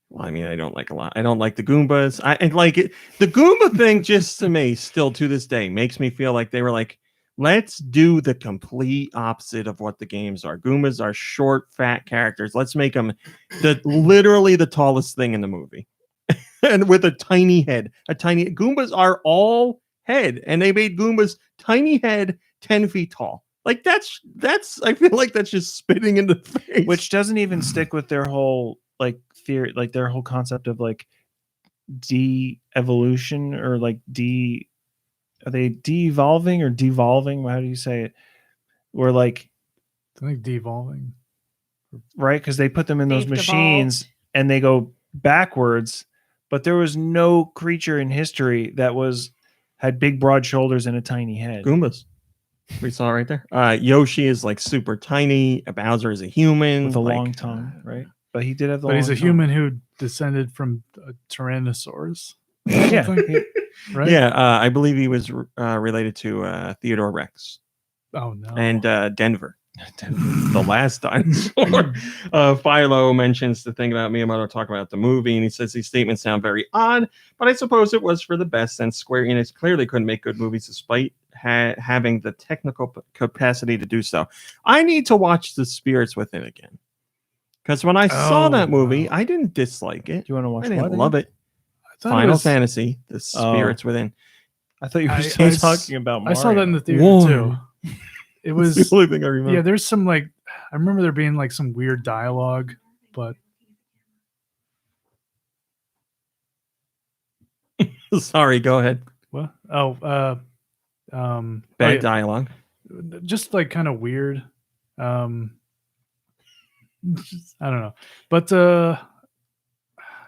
Well, I mean, I don't like a lot. I don't like the Goombas. And like it. The Goomba thing, just to me, still to this day, makes me feel like they were like, let's do the complete opposite of what the games are. Goombas are short, fat characters. Let's make them literally the tallest thing in the movie, and with a tiny head. Goombas are all head, and they made Goomba's tiny head 10 feet tall. Like that's I feel like that's just spitting in the face. Which doesn't even stick with their whole like theory, like their whole concept of like de-evolution or like are they de-evolving or devolving? How do you say it? Or like, I think devolving. right? Because they put them in those They've machines and they go backwards, but there was no creature in history that had big broad shoulders and a tiny head. Goombas. We saw right there. Yoshi is like super tiny. Bowser is a human With a like, long tongue, right? But he did have the But he's a long tongue. human who descended from a Tyrannosaurus. Yeah. Something, right? Yeah, I believe he was related to Theodore Rex Oh no. and Denver. The last dinosaur. Philo mentions the thing about Miyamoto talking about the movie, and he says these statements sound very odd, but I suppose it was for the best, since Square Enix clearly couldn't make good movies despite having the technical capacity to do so. I need to watch The Spirits Within again, because when I saw that movie, I didn't dislike it. Do you want to watch I didn't what love again? it. I thought it Final was- Fantasy, The Spirits Within. I thought you were I- still I s- talking about Mario. I saw that in the theater One. too. It was It's the only thing I remember. yeah. There's some like I remember there being like some weird dialogue, but Sorry, go ahead. what? Oh, Bad yeah, dialogue. just like kind of weird. I don't know, but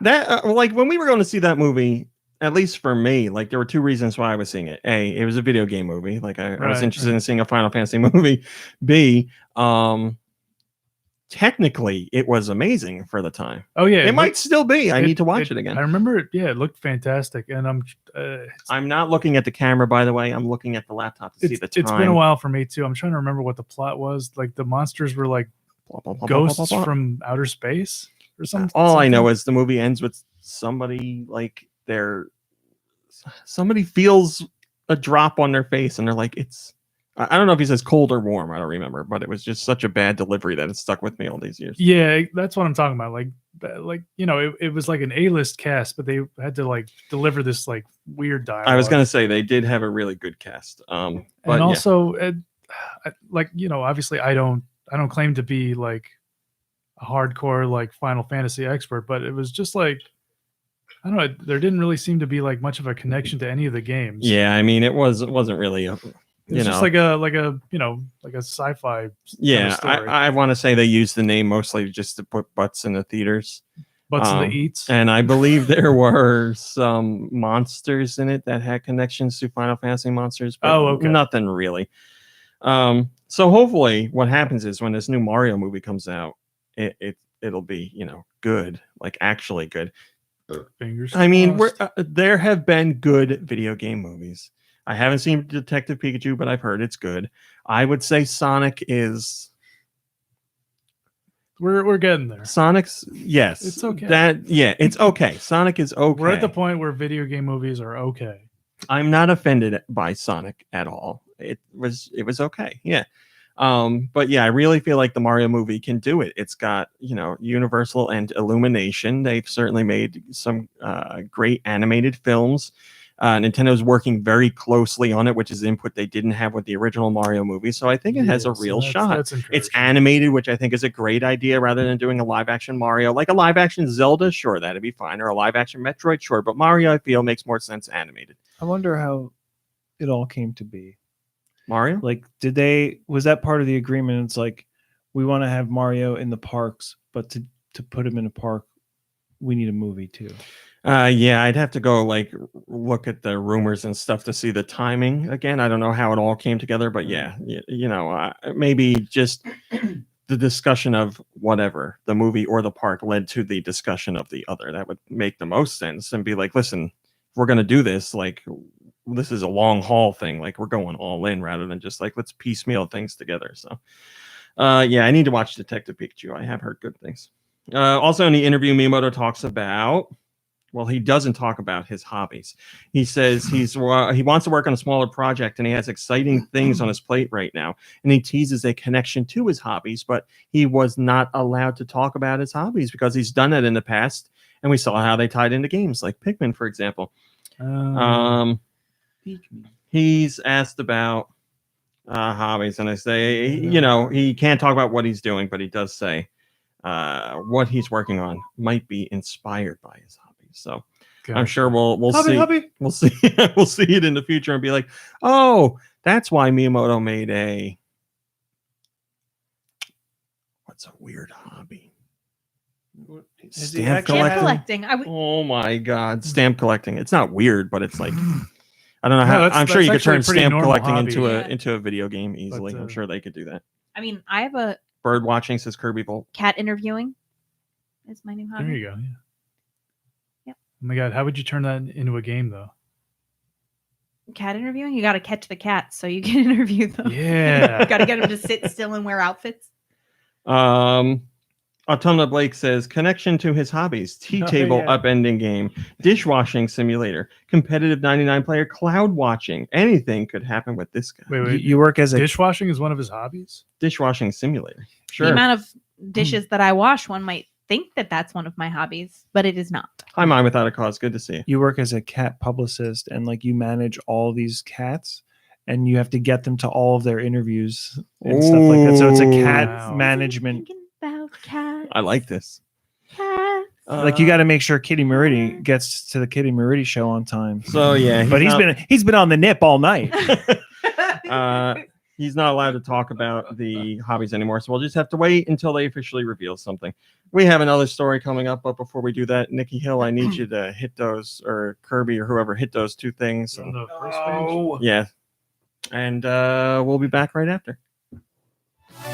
That like when we were going to see that movie, at least for me, like there were two reasons why I was seeing it. A, it was a video game movie. Like I was Right, interested right. in seeing a Final Fantasy movie. B, technically it was amazing for the time. oh yeah, It might still be. I need to watch it I again. remember it. Yeah, it looked fantastic, and I'm not looking at the camera, by the way. I'm looking at the laptop to see the time. it's been a while for me too. I'm trying to remember what the plot was. Like the monsters were like Blah, blah, blah, blah, blah, ghosts blah, blah. from outer space or something. All I know is the movie ends with somebody like somebody feels a drop on their face and they're like, I don't know if he says cold or warm. I don't remember, but it was just such a bad delivery that it stuck with me all these years. yeah, that's what I'm talking about. Like you know, it was like an A-list cast, but they had to like deliver this like weird dialogue. I was going to say they did have a really good cast. But and yeah. also, like you know, obviously, I don't claim to be like a hardcore like Final Fantasy expert, but it was just like I don't know. There didn't really seem to be like much of a connection to any of the games. Yeah, I mean, it wasn't really a, It's just like a you know like a sci-fi. yeah. story. I want to say they used the name mostly just to put butts in the theaters. Butts in the eats. And I believe there were some monsters in it that had connections to Final Fantasy monsters, but okay. nothing really. So hopefully what happens is when this new Mario movie comes out, it'll be, good, like actually good. Fingers. I mean, crossed. there have been good video game movies. I haven't seen Detective Pikachu, but I've heard it's good. I would say Sonic is... We're getting there. Sonic's, yes. It's okay. It's okay. Sonic is okay. We're at the point where video game movies are okay. I'm not offended by Sonic at all. It was okay. Yeah. But yeah, I really feel like the Mario movie can do it. It's got, Universal and Illumination. They've certainly made some great animated films. Nintendo's working very closely on it, which is input they didn't have with the original Mario movie. So I think it has a Yeah, so real that's shot. It's encouraging. animated, which I think is a great idea rather than doing a live action Mario. Like a live action Zelda, sure, that'd be fine. Or a live action Metroid, sure. But Mario, I feel, makes more sense animated. I wonder how it all came to be. Mario? Like, was that part of the agreement? It's like, we want to have Mario in the parks, but to put him in a park, we need a movie too. Yeah, I'd have to go look at the rumors and stuff to see the timing again. I don't know how it all came together, but yeah, maybe just the discussion of whatever the movie or the park led to the discussion of the other. That would make the most sense and be like, listen, if we're going to do this, this is a long haul thing. Like we're going all in rather than just let's piecemeal things together. So, yeah, I need to watch Detective Pikachu. I have heard good things. Also in the interview, Miyamoto talks about, well, he doesn't talk about his hobbies. He says he wants to work on a smaller project and he has exciting things on his plate right now. And he teases a connection to his hobbies, but he was not allowed to talk about his hobbies because he's done it in the past. And we saw how they tied into games like Pikmin, for example. he's asked about hobbies, and I say, you know, he can't talk about what he's doing, but he does say what he's working on might be inspired by his hobbies. So I'm sure we'll see. We'll see. We'll see it in the future and be like, oh, that's why Miyamoto made a. What's a weird hobby? Stamp collecting. Oh my god, stamp collecting. It's not weird, but it's like I don't know how. that's- I'm sure that's you could actually a turn pretty stamp normal collecting hobby. into a video game easily. But, I'm sure they could do that. I mean, I have a Bird watching, says Kirby Bolt. cat interviewing. Is my new hobby. There you go. Yeah. Yep. Oh my god, how would you turn that into a game though? Cat interviewing. You got to catch the cats so you can interview them. Yeah. You got to get them to sit still and wear outfits. Autumna Blake says connection to his hobbies: tea table upending game, dishwashing simulator, competitive 99 player cloud watching. Anything could happen with this guy. Wait. You work as a Dishwashing is one of his hobbies. Dishwashing simulator. The Sure. amount of dishes that I wash, one might think that that's one of my hobbies, but it is not. Hi, Mine Without a Cause. Good to see you. you work as a cat publicist, and like you manage all these cats, and you have to get them to all of their interviews and stuff like that. So it's a cat Wow. management. Thinking about cats. I like this. Cats. Like you got to make sure Kitty Meridi gets to the Kitty Meridi show on time. So yeah, But he's been on the nip all night. He's not allowed to talk about the hobbies anymore, so we'll just have to wait until they officially reveal something. We have another story coming up, but before we do that, Nikki Hill, I need you to hit those, or Kirby or whoever, hit those two things. On And, the first page. yeah, and we'll be back right after.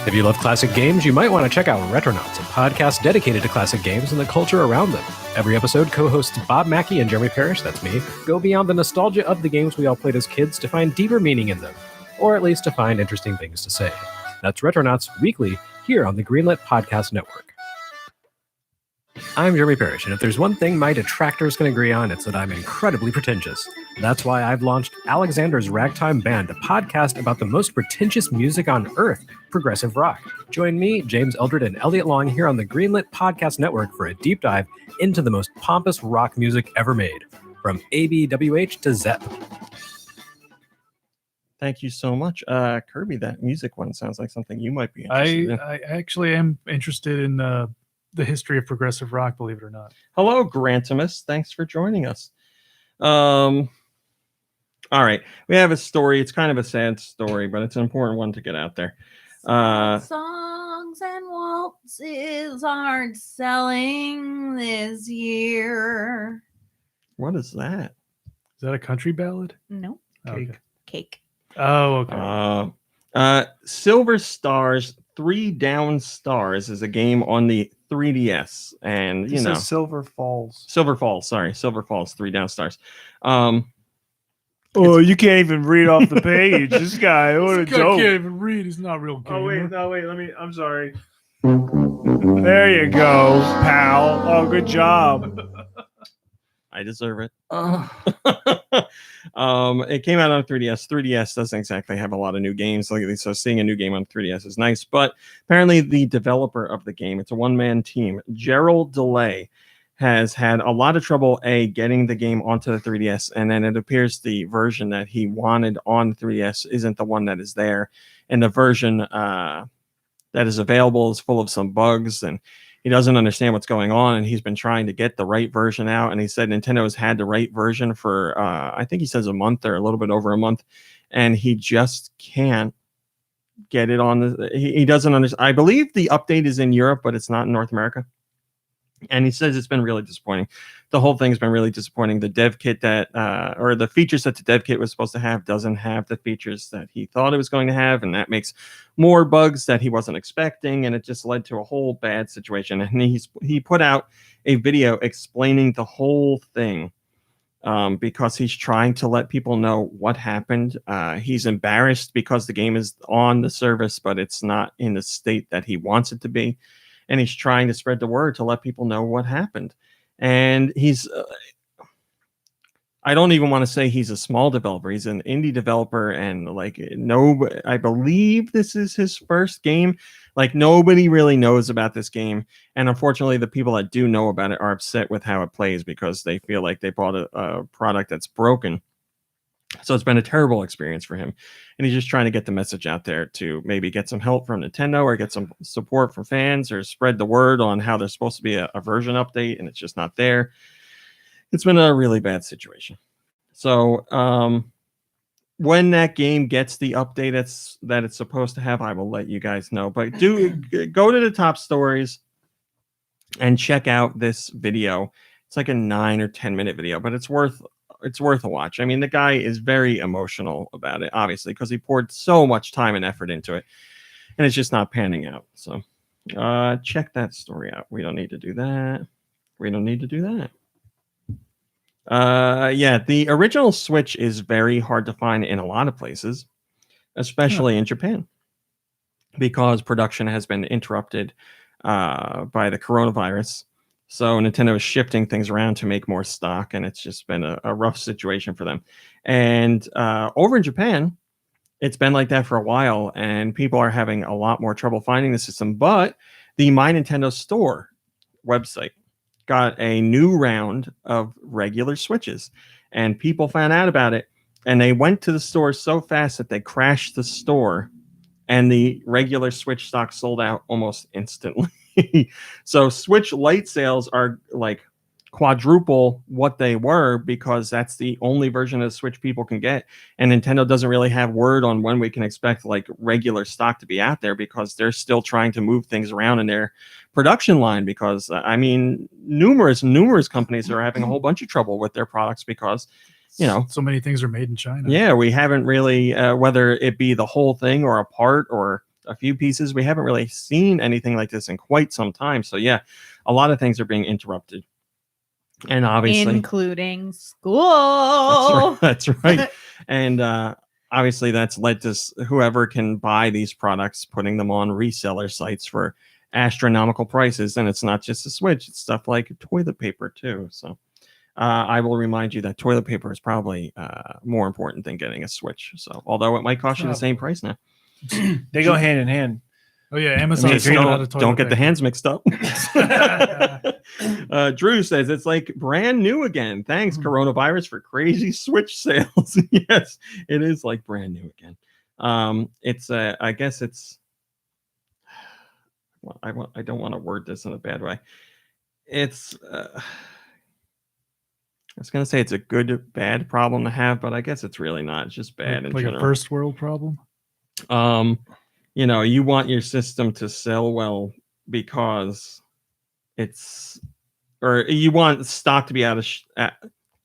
If you love classic games, you might want to check out Retronauts, a podcast dedicated to classic games and the culture around them. Every episode, co-hosts Bob Mackey and Jeremy Parrish, that's me, go beyond the nostalgia of the games we all played as kids to find deeper meaning in them, or at least to find interesting things to say. That's Retronauts weekly here on the Greenlit Podcast Network. I'm Jeremy Parrish, and if there's one thing my detractors can agree on, it's that I'm incredibly pretentious. That's why I've launched Alexander's Ragtime Band, a podcast about the most pretentious music on earth, progressive rock. Join me, James Eldred, and Elliot Long here on the Greenlit Podcast Network for a deep dive into the most pompous rock music ever made, from ABWH to Zepp. Thank you so much, Kirby. That music one sounds like something you might be interested in. I actually am interested in the history of progressive rock, believe it or not. Hello, Grantimus. Thanks for joining us. All right, we have a story. It's kind of a sad story, but it's an important one to get out there. Songs and waltzes aren't selling this year. What is that? Is that a country ballad? No. Okay. Cake. Oh, okay. Silver Stars 3 Down Stars is a game on the 3DS, and This is Silver Falls. Silver Falls 3 Down Stars. Oh, you can't even read off the page. This guy, what a This guy joke. can't even read. He's not a real gamer. Oh wait, I'm sorry. There you go, pal. Oh, good job. I deserve it. It came out on 3DS. 3DS doesn't exactly have a lot of new games, so seeing a new game on 3DS is nice. But apparently, the developer of the game, it's a one-man team, Gerald DeLay, has had a lot of trouble getting the game onto the 3DS, and then it appears the version that he wanted on 3DS isn't the one that is there, and the version that is available is full of some bugs, and he doesn't understand what's going on, and he's been trying to get the right version out. And he said Nintendo has had the right version for, I think he says a month or a little bit over a month, and he just can't get it on. He doesn't understand. I believe the update is in Europe, but it's not in North America. And he says it's been really disappointing. The whole thing's been really disappointing. The dev kit or the features that the dev kit was supposed to have doesn't have the features that he thought it was going to have. And that makes more bugs that he wasn't expecting. And it just led to a whole bad situation. And he put out a video explaining the whole thing because he's trying to let people know what happened. He's embarrassed because the game is on the service, but it's not in the state that he wants it to be. And he's trying to spread the word to let people know what happened. And he's, I don't even want to say he's a small developer. He's an indie developer. And I believe this is his first game. Like, nobody really knows about this game. And unfortunately, the people that do know about it are upset with how it plays because they feel like they bought a product that's broken. So it's been a terrible experience for him. And he's just trying to get the message out there to maybe get some help from Nintendo or get some support from fans or spread the word on how there's supposed to be a version update and it's just not there. It's been a really bad situation. So when that game gets the update that it's supposed to have, I will let you guys know. But do go to the top stories and check out this video. It's like a 9 or 10 minute video, but it's worth a watch. I mean, the guy is very emotional about it, obviously, because he poured so much time and effort into it, and it's just not panning out. So check that story out. We don't need to do that. Yeah, the original Switch is very hard to find in a lot of places, especially in Japan, because production has been interrupted by the coronavirus. So Nintendo is shifting things around to make more stock, and it's just been a rough situation for them. And over in Japan, it's been like that for a while, and people are having a lot more trouble finding the system. But the My Nintendo Store website got a new round of regular Switches, and people found out about it, and they went to the store so fast that they crashed the store, and the regular Switch stock sold out almost instantly. So Switch Lite sales are like quadruple what they were because that's the only version of the Switch people can get, and Nintendo doesn't really have word on when we can expect like regular stock to be out there because they're still trying to move things around in their production line because I mean numerous companies are having a whole bunch of trouble with their products because so many things are made in China. Yeah, we haven't really whether it be the whole thing or a part or a few pieces, we haven't really seen anything like this in quite some time. So yeah, a lot of things are being interrupted. And obviously including school. That's right. And obviously that's led to whoever can buy these products putting them on reseller sites for astronomical prices. And it's not just a Switch, it's stuff like toilet paper too. So I will remind you that toilet paper is probably more important than getting a Switch. So although it might cost you the same price now. They go hand in hand. Oh yeah, Amazon. Don't get the hands mixed up. Drew says it's like brand new again. Thanks, coronavirus, for crazy Switch sales. Yes, it is like brand new again. It's I guess it's. Well, I don't want to word this in a bad way. It's. I was gonna say it's a good bad problem to have, but I guess it's really not. It's just bad in like general. A first world problem. You want your system to sell well because you want stock to be out of. Let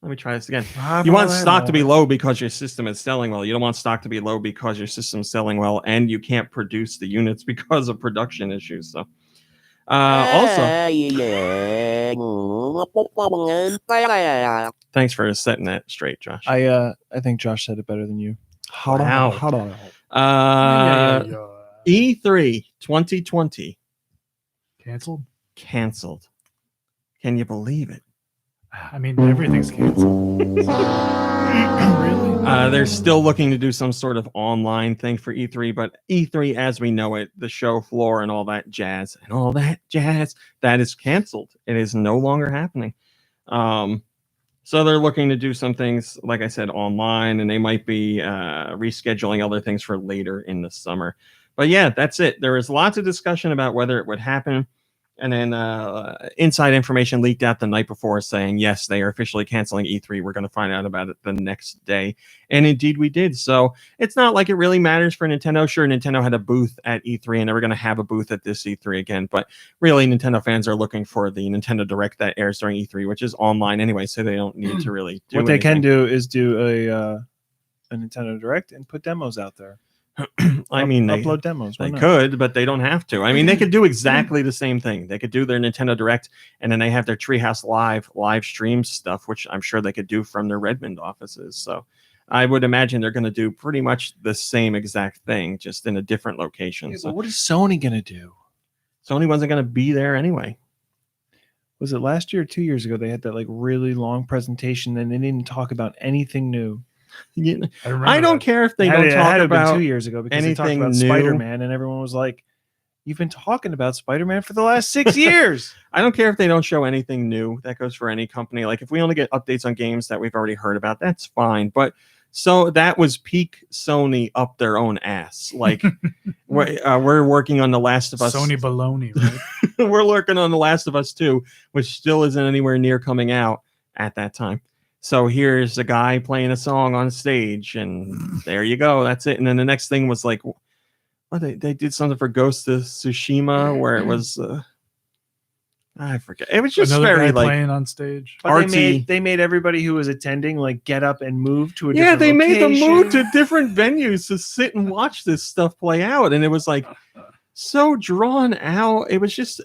me try this again. You want stock to be low because your system is selling well. You don't want stock to be low because your system's selling well and you can't produce the units because of production issues. So, also, thanks for setting that straight, Josh. I think Josh said it better than you. Wow. E3 2020 canceled. Can you believe it? I mean, everything's canceled. Really? They're still looking to do some sort of online thing for E3, but E3 as we know it, the show floor and all that jazz, that is canceled. It is no longer happening. So they're looking to do some things, like I said, online, and they might be rescheduling other things for later in the summer. But yeah, that's it. There is lots of discussion about whether it would happen. And then inside information leaked out the night before saying, yes, they are officially canceling E3. We're going to find out about it the next day. And indeed we did. So it's not like it really matters for Nintendo. Sure, Nintendo had a booth at E3 and they were going to have a booth at this E3 again. But really, Nintendo fans are looking for the Nintendo Direct that airs during E3, which is online anyway. So they don't need to really do what they anything. can do is do a Nintendo Direct and put demos out there. I mean, they upload demos. They could, but they don't have to. I mean, they could do exactly the same thing. They could do their Nintendo Direct, and then they have their Treehouse live stream stuff, which I'm sure they could do from their Redmond offices. So I would imagine they're going to do pretty much the same exact thing, just in a different location. Yeah, so but what is Sony going to do? Sony wasn't going to be there anyway. Was it last year or 2 years ago? They had that like really long presentation, and they didn't talk about anything new. Yeah. I don't care if they don't talk talk about about 2 years ago because they talked anything about new. Spider-Man, and everyone was like, "You've been talking about Spider-Man for the last 6 years." I don't care if they don't show anything new. That goes for any company. Like if we only get updates on games that we've already heard about, that's fine. But So that was peak Sony up their own ass. Like we're working on The Last of Us. Sony baloney, right? We're working on The Last of Us 2, which still isn't anywhere near coming out at that time. So here's a guy playing a song on stage, and there you go. That's it. And then the next thing was like, well, they did something for Ghost of Tsushima where it was I forget. It was just Another very guy like playing on stage. But artsy. they made everybody who was attending like get up and move to a Yeah, different they made them location. move to different venues to sit and watch this stuff play out, and it was like so drawn out. It was just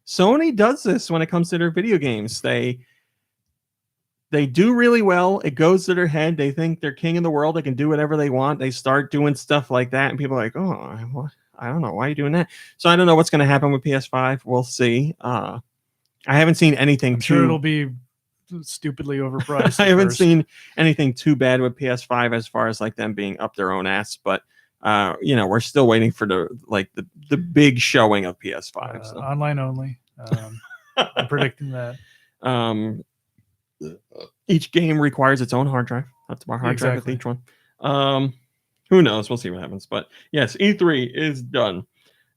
Sony does this when it comes to their video games. They do really well. It goes to their head. They think they're king of the world. They can do whatever they want. They start doing stuff like that, and people are like, "Oh, what? I don't know. Why are you doing that?" So I don't know what's going to happen with PS5. We'll see. I haven't seen anything I'm too. sure it'll be stupidly overpriced. I haven't first. seen anything too bad with PS5 as far as like them being up their own ass, but we're still waiting for the big showing of PS5. So. Online only. I'm predicting that. Each game requires its own hard drive. Have to buy a hard drive with each one. Who knows? We'll see what happens. But yes, E3 is done,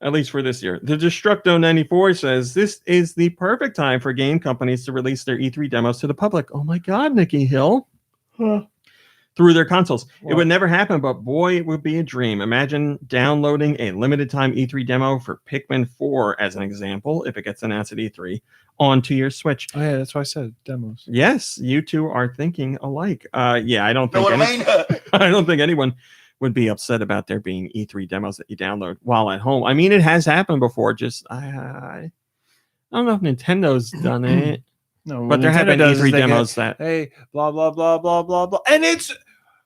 at least for this year. The Destructo94 says this is the perfect time for game companies to release their E3 demos to the public. Oh my God, Nikki Hill. Huh. Through their consoles. It would never happen, but boy, it would be a dream. Imagine downloading a limited time E3 demo for Pikmin 4, as an example, if it gets announced at E3, onto your Switch. Oh yeah, that's why I said demos. Yes, you two are thinking alike. Yeah, I don't think I don't think anyone would be upset about there being E3 demos that you download while at home. I mean, it has happened before. Just I don't know if Nintendo's done it. No, but there have been E3 demos that hey, blah blah blah blah blah blah, and it's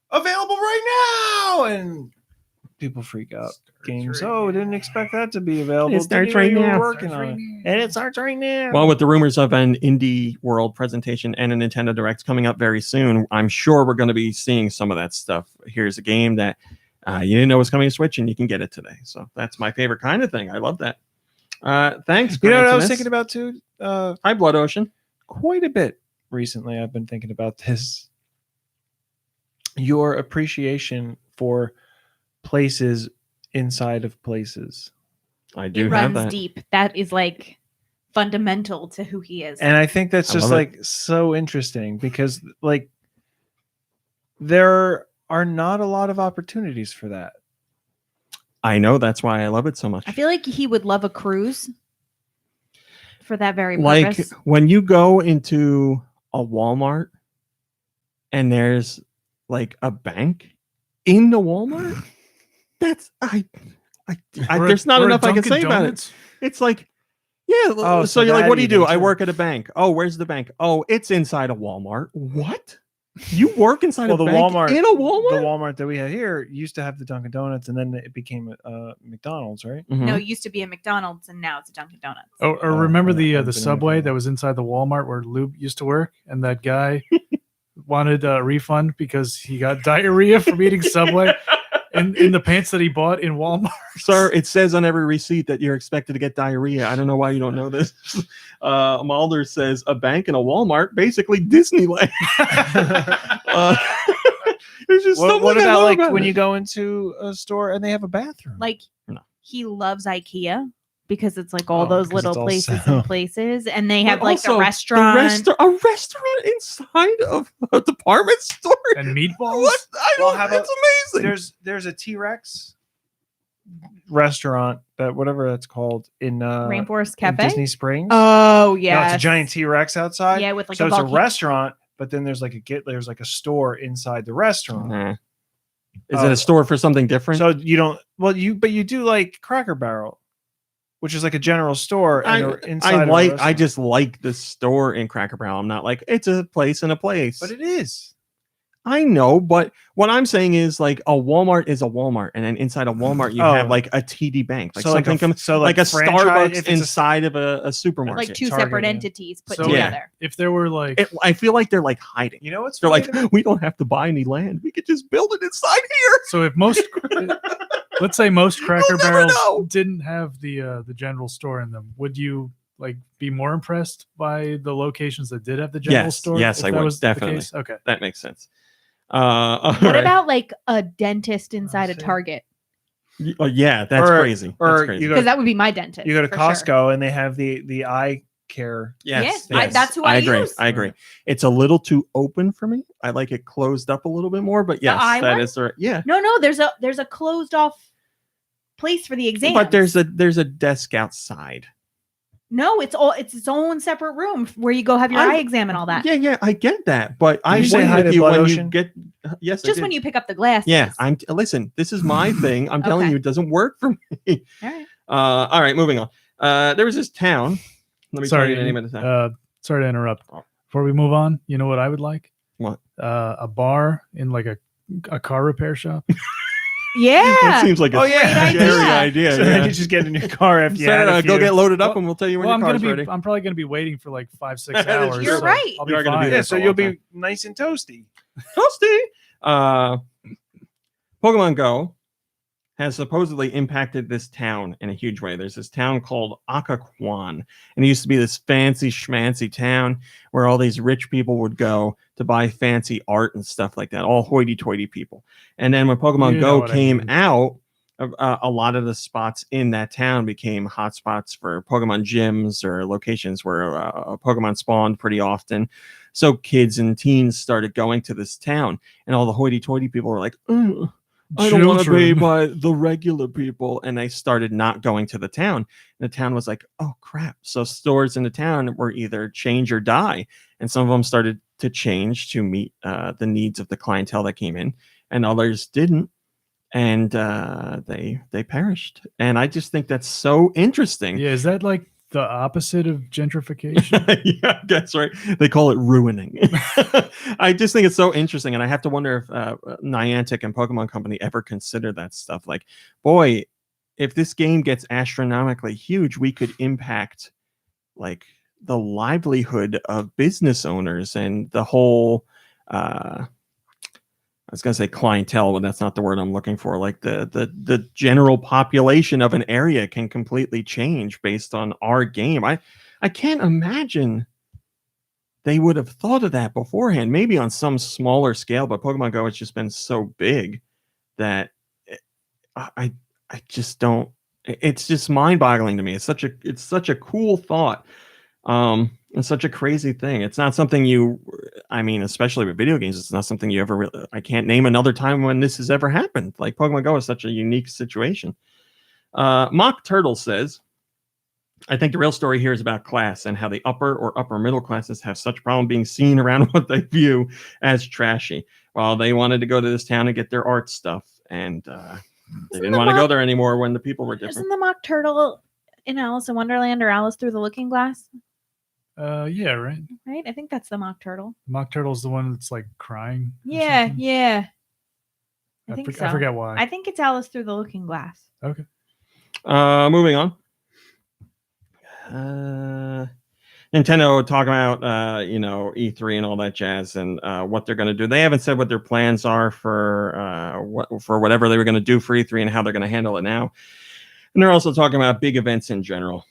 available right now, and people freak out. Games. Oh, didn't expect that to be available. It starts Didn't even right know you were now. working on it, and it starts right now. Well, with the rumors of an Indie World presentation and a Nintendo Direct coming up very soon, I'm sure we're going to be seeing some of that stuff. Here's a game that you didn't know was coming to Switch, and you can get it today. So that's my favorite kind of thing. I love that. Thanks. You know what I was Grantimus. thinking about too? Hi, Blood Ocean. Quite a bit recently. I've been thinking about this. Your appreciation for places inside of places. I do It have runs that. deep. That is like fundamental to who he is. And I think that's I just love it. like so interesting because like there are not a lot of opportunities for that. I know, that's why I love it so much. I feel like he would love a cruise for that very Like purpose. when you go into a Walmart and there's like a bank in the Walmart, that's there's not enough I can say about it. It's like, yeah. Oh, so so you're like, that what do you do? even I too. work at a bank. Oh, where's the bank? Oh, it's inside a Walmart. What? You work inside Well, a the bank Walmart in a Walmart? The Walmart that we had here used to have the Dunkin' Donuts, and then it became McDonald's, right? Mhm. No, it used to be a McDonald's and now it's a Dunkin' Donuts. Or Oh, remember I've the been in subway there. that was inside the Walmart where Lube used to work, and that guy wanted a refund because he got diarrhea from eating Subway in the pants that he bought in Walmart. Sir, it says on every receipt that you're expected to get diarrhea. I don't know why you don't know this. Mulder says a bank and a Walmart, basically Disneyland. There's just What something I about love like about when it. you go into a store and they have a bathroom? Like No. he loves IKEA because it's like all Oh, those 'cause little it's all places so- and places, and they But have like also, a restaurant. a restaurant inside of a department store. And meatballs? What? I Well, don't. how about- It's amazing. There's a T-Rex restaurant that whatever that's called in Rainforest in Cafe. Disney Springs. Oh No, yeah, it's a giant T-Rex outside. Yeah, with like so a it's a bulky- restaurant, but then there's like a store inside the restaurant. Nah. Is it a store for something different? So you don't but you do like Cracker Barrel, which is like a general store. And they're inside of a I restaurant. just like the store in Cracker Barrel. I'm not like it's a place and a place. But it is. I know, but what I'm saying is like a Walmart is a Walmart, and then inside a Walmart you have Oh. like a TD Bank, like So like something like a franchise- Starbucks if it's a- inside of a supermarket. like two Target, separate yeah. entities put So- together. If there were like I feel like they're like hiding. You know what's They're funny like, to me? we don't have to buy any land. We could just build it inside here. So if most, let's say most Cracker never Barrels know. didn't have the general store in them, would you like be more impressed by the locations that did have the general Yes, store? yes, if I that would, was the definitely. case? Okay. That makes sense. All What right. about like a dentist inside a see. Target? Oh, yeah, that's Or- crazy. That's or crazy. you go Because that would be my dentist. You go to for sure. Costco and they have the eye care. Yes, Yeah, yes. that's who I agree. use. I agree. It's a little too open for me. I like it closed up a little bit more, but yes, eye that one? is the yeah. No, there's a closed off place for the exam. But there's a desk outside. no, it's its own separate room where you go have your eye exam and all that. Yeah, I get that, but I you say wonder hi if to you Blood when Ocean? you get yes, I Just did. when you pick up the glasses. Yeah, listen. This is my thing. I'm telling Okay. you, it doesn't work for me. All right. All right, moving on. There was this town. Let me tell you the name of the town. Sorry to interrupt. Before we move on, you know what I would like? What? A bar in like a car repair shop. Yeah. That seems like a Oh, yeah. scary Great idea. So then yeah. you just get in your car after you Sarah, had a go few. get loaded up, Well- and we'll tell you when Well, your car's ready. I'm probably gonna be waiting for like 5-6 That is hours. true. You're so right. I'll be You are gonna be fine. there Yeah, for so a you'll long be time. nice and toasty. Toasty. Pokemon Go has supposedly impacted this town in a huge way. There's this town called Occoquan, and it used to be this fancy schmancy town where all these rich people would go to buy fancy art and stuff like that, all hoity-toity people. And then when Pokemon You know Go what I came mean. out, a lot of the spots in that town became hotspots for Pokemon gyms or locations where Pokemon spawned pretty often. So kids and teens started going to this town, and all the hoity-toity people were like, "Ugh, I don't want to be Children. by the regular people," and they started not going to the town. And the town was like, "Oh crap!" So stores in the town were either change or die, and some of them started to change to meet the needs of the clientele that came in, and others didn't, and they perished. And I just think that's so interesting. Yeah, is that like the opposite of gentrification? Yeah, that's right. They call it ruining. I just think it's so interesting, and I have to wonder if Niantic and Pokemon Company ever consider that stuff. Like, boy, if this game gets astronomically huge, we could impact like the livelihood of business owners and the whole. I was gonna say clientele, but that's not the word I'm looking for. Like the general population of an area can completely change based on our game. I can't imagine they would have thought of that beforehand. Maybe on some smaller scale, but Pokemon Go has just been so big that I just don't. It's just mind-boggling to me. It's such a cool thought. It's such a crazy thing. It's not something I mean, especially with video games, it's not something you ever really, I can't name another time when this has ever happened. Like Pokemon Go is such a unique situation. Mock Turtle says, I think the real story here is about class and how the upper or upper middle classes have such problem being seen around what they view as trashy. While they wanted to go to this town and get their art stuff, and they didn't want to go there anymore when the people were different. Isn't the mock turtle in Alice in Wonderland or Alice Through the Looking Glass? Yeah, right. Right? I think that's the mock turtle. Mock Turtle's the one that's like crying. or Yeah, something. yeah. I I, think I forget why. I think it's Alice Through the Looking Glass. Okay. Moving on. Nintendo talking about E3 and all that jazz and what they're going to do. They haven't said what their plans are for whatever they were going to do for E3 and how they're going to handle it now. And they're also talking about big events in general.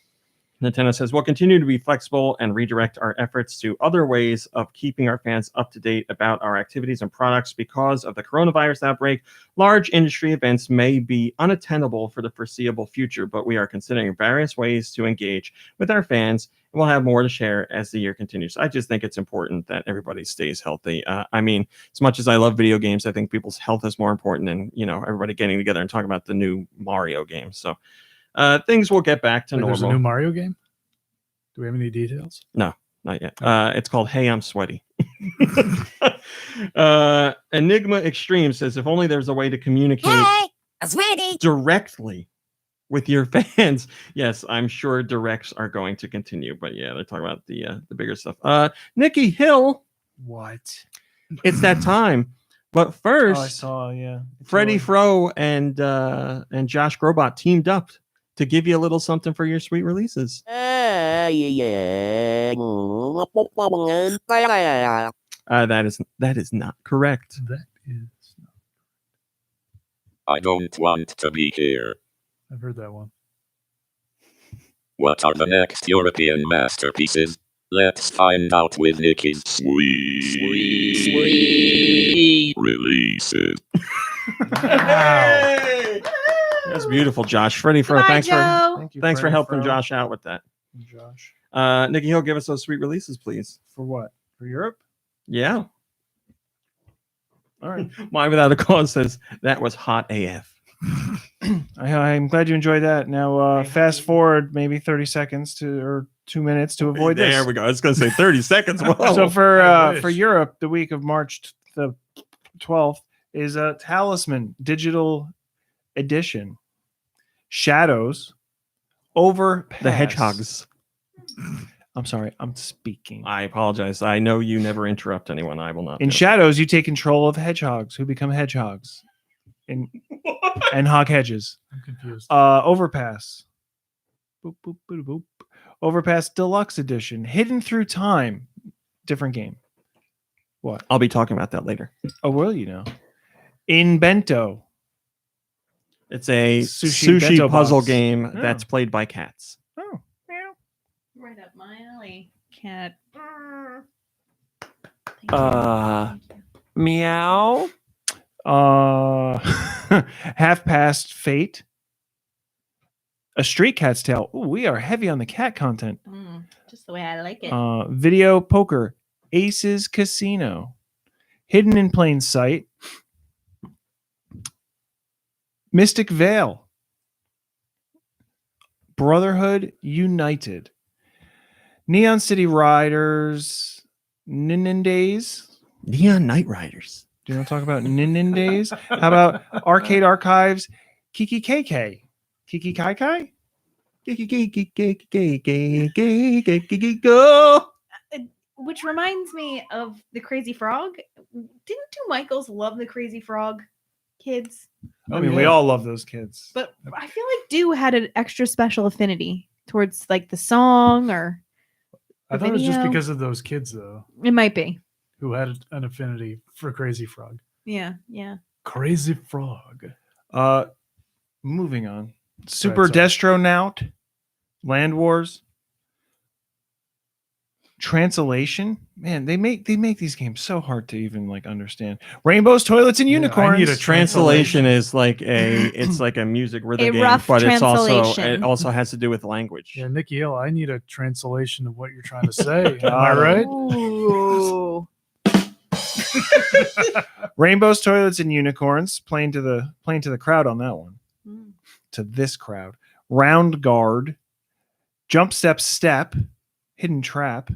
Nintendo says, we'll continue to be flexible and redirect our efforts to other ways of keeping our fans up to date about our activities and products. Because of the coronavirus outbreak, large industry events may be unattainable for the foreseeable future, but we are considering various ways to engage with our fans, and we'll have more to share as the year continues. I just think it's important that everybody stays healthy. I mean, as much as I love video games, I think people's health is more important than, everybody getting together and talking about the new Mario game. So things will get back to Wait, normal. there's a new Mario game? Do we have any details? No, not yet. It's called Hey, I'm Sweaty. Enigma Extreme says, if only there's a way to communicate Hey, I'm ready. directly with your fans. Yes, I'm sure directs are going to continue, but yeah, they're talking about the bigger stuff. Nikki Hill, What? it's that time. But first, I saw, yeah. Freddie Fro and Josh Grobot teamed up to give you a little something for your sweet releases. Yeah. That is not correct. That is. I don't want to be here. I've heard that one. What are the next European masterpieces? Let's find out with Nicky's sweet releases. Hey! That's beautiful, Josh. Freddie, Goodbye, thanks Joe. Thank you. for Freddie helping Fro. Josh out with that. Josh. Nikki Hill, give us those sweet releases, please. For what? For Europe? Yeah. All right. Mine Without a Cause says that was hot AF. I'm glad you enjoyed that. Now, fast forward maybe 30 seconds or 2 minutes to avoid there this. we go. I was going to say 30 seconds. Whoa. So I for wish. Europe, the week of March the 12th is a Talisman digital edition. Shadows Overpass. The Hedgehogs. I'm sorry, I'm speaking. I apologize. I know you never interrupt anyone. I will not. In do it. Shadows, you take control of hedgehogs who become hedgehogs and hog hedges. I'm confused. Overpass. Boop, boop, boop, boop. Overpass Deluxe Edition. Hidden Through Time. Different game. What? I'll be talking about that later. Oh, will you know? In Bento. It's a Sushi sushi bento puzzle box. game Oh. that's played by cats. Oh. Right up my alley. Cat. Meow. Half Past Fate. A Street Cat's Tale. Ooh, we are heavy on the cat content. Just the way I like it. Video Poker. Aces Casino. Hidden in Plain Sight. Mystic Vale. Brotherhood United. Neon City Riders. Ninnindays. Neon Night Riders. Do you want to talk about Ninnindays? How about Arcade Archives? Kiki KK. Kiki Kai Kai? Go. Which reminds me of the Crazy Frog. Didn't two Michaels love the Crazy Frog kids? I mean, we all love those kids. But I feel like Do had an extra special affinity towards like the song, or I thought it was just video. because of those kids, though, it might be. who had an affinity for Crazy Frog. Yeah, yeah. Crazy Frog. Moving on. Super sorry. Destronaut. Land Wars. Translation. Man, they make these games so hard to even like understand. Rainbows, Toilets, and Yeah, I Unicorns. need a Translation is like it's like a music rhythm A game, rough but it translation. also has to do with language. Yeah, Nikki Hill, I need a translation of what you're trying to say. Am I right? Ooh. Rainbows, Toilets, and Unicorns. Playing to the crowd on that one. To this crowd. Round Guard. Jump Step Step. Hidden Trap.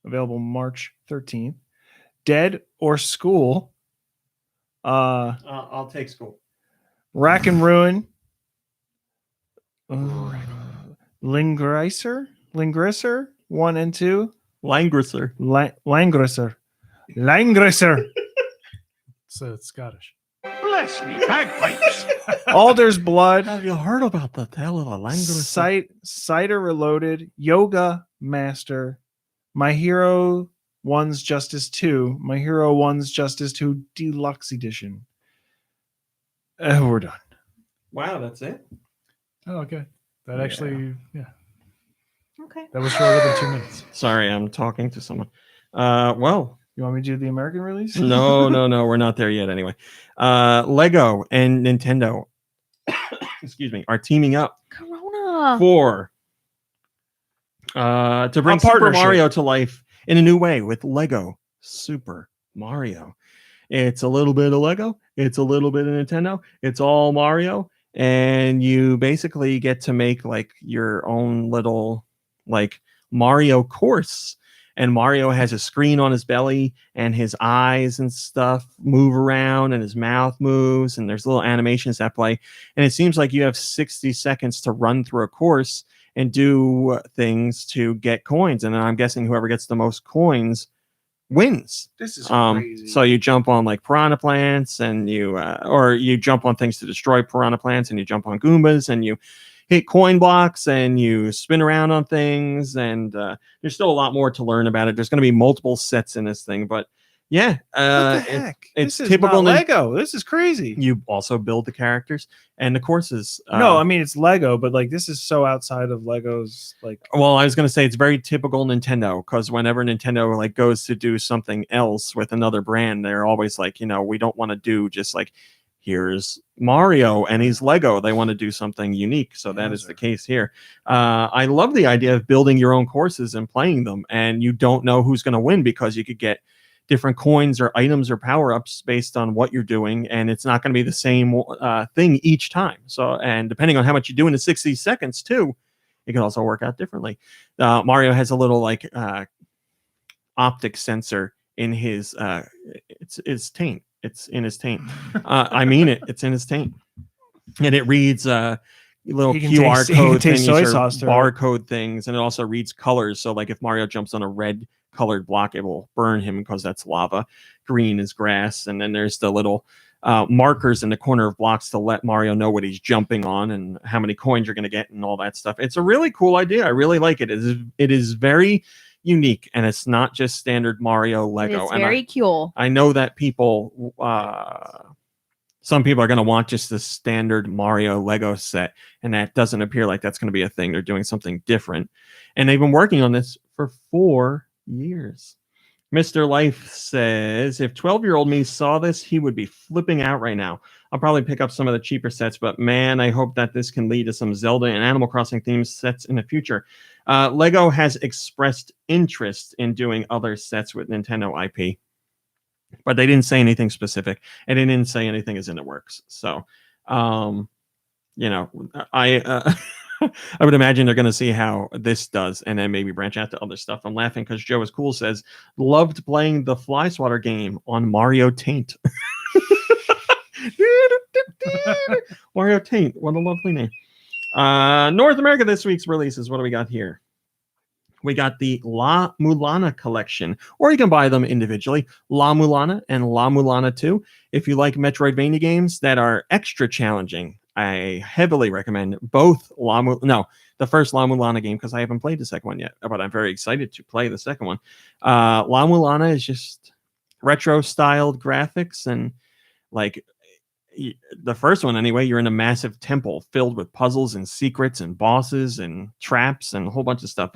Available March 13th. Dead or School. I'll take school. Rack and Ruin. Lingriser 1 and 2. Langrisser. Langrisser. It's Scottish. Bless me, bagpipes. Alder's Blood. Have you heard about the tale of the Langrisser? Cider Reloaded. Yoga Master. My Hero 1's Justice 2. My Hero 1's Justice 2 Deluxe Edition. We're done. Wow, that's it. Oh, okay. That actually, yeah, Okay. that was shorter than 2 minutes. Sorry, I'm talking to someone. Well, You want me to do the American release? no, we're not there yet anyway. Lego and Nintendo, excuse me, are teaming up Corona. for to bring A Super partnership. Mario to life in a new way with Lego Super Mario. It's a little bit of Lego, it's a little bit of Nintendo, it's all Mario, and you basically get to make like your own little like Mario course. And Mario has a screen on his belly, and his eyes and stuff move around, and his mouth moves, and there's little animations that play. And it seems like you have 60 seconds to run through a course and do things to get coins. And I'm guessing whoever gets the most coins wins. This is crazy. So you jump on like piranha plants, and you jump on things to destroy piranha plants, and you jump on Goombas, and you hit coin blocks, and you spin around on things. And there's still a lot more to learn about it. There's going to be multiple sets in this thing, but Yeah, What the heck? it's this is typical not Nin- Lego. This is crazy. You also build the characters and the courses. No, I mean it's Lego, but like this is so outside of Legos. Like, Well, I was going to say it's very typical Nintendo, because whenever Nintendo like goes to do something else with another brand, they're always like, we don't want to do just like, here's Mario and he's Lego. They want to do something unique. So that is the case here. I love the idea of building your own courses and playing them, and you don't know who's going to win because you could get different coins or items or power-ups based on what you're doing, and it's not going to be the same thing each time. So, and depending on how much you do in the 60 seconds too, it can also work out differently. Mario has a little like optic sensor in his it's taint. It's in his taint. I mean it. It's in his taint, and it reads little He can QR taste- he can code taste things soy or sauce through it. barcode things, and it also reads colors. So, like if Mario jumps on a red colored block, it will burn him because that's lava. Green is grass, and then there's the little markers in the corner of blocks to let Mario know what he's jumping on and how many coins you're going to get and all that stuff. It's a really cool idea. I really like it. It is very unique, and it's not just standard Mario Lego. It's And very cool. I know that people, some people are going to want just the standard Mario Lego set, and that doesn't appear like that's going to be a thing. They're doing something different, and they've been working on this for 4 years. Mr. Life says, if 12-year-old me saw this, he would be flipping out right now. I'll probably pick up some of the cheaper sets, but man, I hope that this can lead to some Zelda and Animal Crossing themed sets in the future. Lego has expressed interest in doing other sets with Nintendo IP, but they didn't say anything specific, and they didn't say anything is in the works. So, I would imagine they're going to see how this does and then maybe branch out to other stuff. I'm laughing because Joe is cool says, loved playing the Fly Swatter game on Mario Taint. Mario Taint, what a lovely name. North America this week's releases. What do we got here? We got the La Mulana collection, or you can buy them individually. La Mulana and La Mulana 2. If you like Metroidvania games that are extra challenging, I heavily recommend both the first La Mulana game, because I haven't played the second one yet, but I'm very excited to play the second one. La Mulana is just retro styled graphics, and like the first one anyway, you're in a massive temple filled with puzzles and secrets and bosses and traps and a whole bunch of stuff.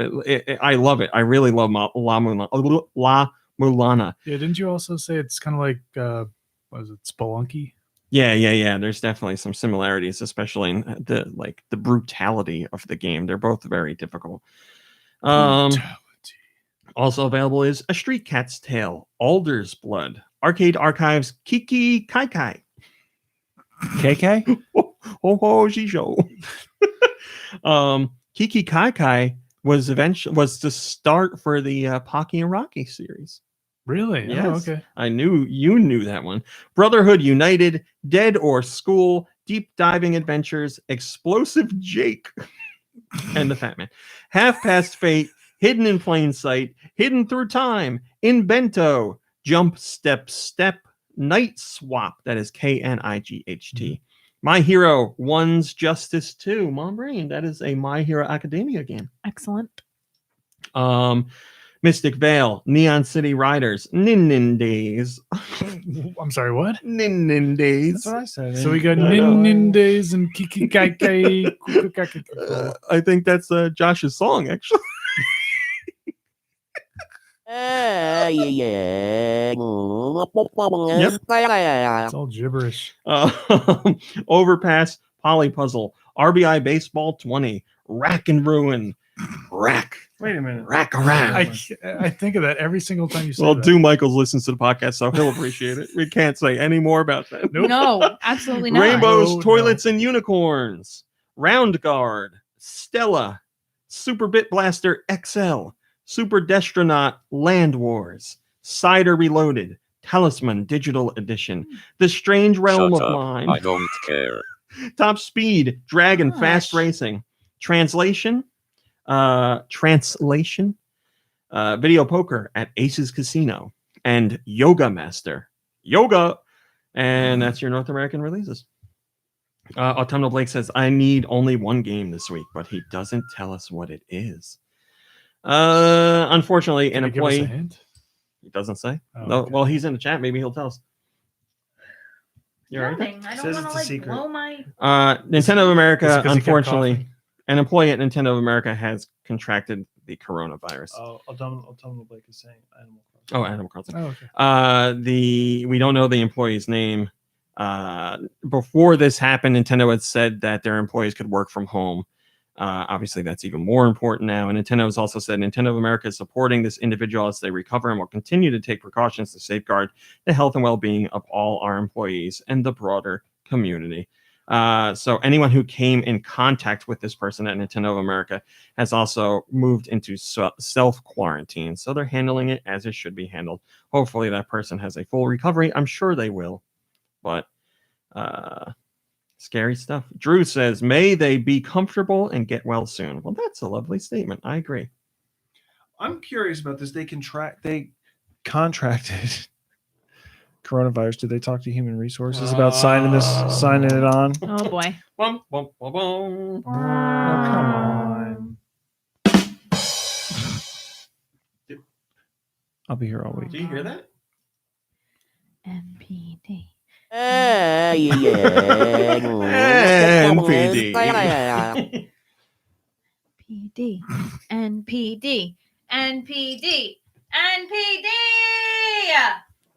I love it. I really love La Mulana. Yeah, didn't you also say it's kind of like what is it, Spelunky? Yeah. There's definitely some similarities, especially in the brutality of the game. They're both very difficult. Also available is A Street Cat's Tale, Alder's Blood, Arcade Archives, Kiki Kai Kai. KK? Shisho. Kiki Kai Kai was the start for the Pocky and Rocky series. Really? Yes. Oh, okay. I knew you knew that one. Brotherhood United, Dead or School, Deep Diving Adventures, Explosive Jake, and the Fat Man. Half Past Fate, Hidden in Plain Sight, Hidden Through Time, Invento, Jump Step Step, Night Swap, that is Knight. My Hero, One's Justice 2, Mom Brain, that is a My Hero Academia game. Excellent. Mystic Vale, Neon City Riders, Nin Days. I'm sorry, what? Nin Days. That's what I said. So we got Nin Days and Kiki Kai Kai. I think that's Josh's song, actually. Yeah. It's all gibberish. Overpass, Poly Puzzle, RBI Baseball 20, Rack and Ruin, Rack. Wait a minute. Rack around. I think of that every single time you say Well, that. Michaels listens to the podcast, so he'll appreciate it. We can't say any more about that. Nope. No, absolutely not. Rainbows, No, Toilets, and Unicorns, Round Guard, Stella, Super Bit Blaster XL, Super Destronaut, Land Wars, Cider Reloaded, Talisman Digital Edition, The Strange Realm Shut of up. Mine, I don't care. Top Speed, Dragon Fast Gosh. Racing, Translation, Video Poker at Aces Casino, and Yoga Master. Yoga! And that's your North American releases. Autumnal Blake says, I need only one game this week, but he doesn't tell us what it is. Unfortunately, Can an you give us a employee... hint? It doesn't say. Oh, No. okay. Well, he's in the chat. Maybe he'll tell us. You all right? Nothing. I don't Says want it's to a like secret. blow my. Nintendo of Is it America, 'cause he kept unfortunately, coughing? an employee at Nintendo of America has contracted the coronavirus. I'll tell them what Blake is saying. Animal Crossing. Oh, Animal Crossing. Oh, okay. We don't know the employee's name. Before this happened, Nintendo had said that their employees could work from home. Obviously, that's even more important now. And Nintendo has also said Nintendo of America is supporting this individual as they recover and will continue to take precautions to safeguard the health and well-being of all our employees and the broader community. So anyone who came in contact with this person at Nintendo of America has also moved into self-quarantine. So they're handling it as it should be handled. Hopefully that person has a full recovery. I'm sure they will. But scary stuff. Drew says, may they be comfortable and get well soon. Well, that's a lovely statement. I agree. I'm curious about this. They contracted coronavirus. Did they talk to human resources about signing it on? Oh boy. Bum, bum, bum, bum. Oh, come on. I'll be here all week. Do you hear that? NPD. NPD. PD. NPD. NPD. NPD.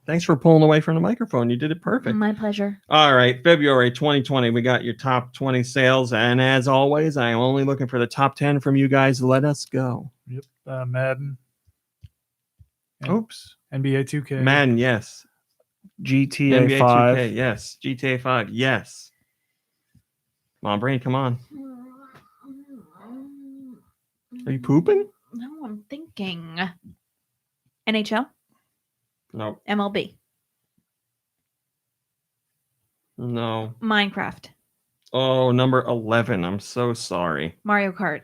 Thanks for pulling away from the microphone. You did it perfect. My pleasure. All right, February 2020, we got your top 20 sales. And as always, I am only looking for the top 10 from you guys. Let us go. Yep. Madden. And Oops. NBA 2K. Madden, yes. GTA NBA 5. 2K, yes. GTA 5, yes. Come on, Brain, come on. Are you pooping? No, I'm thinking. NHL. No. MLB. No. Minecraft. Oh, number 11. I'm so sorry. Mario Kart.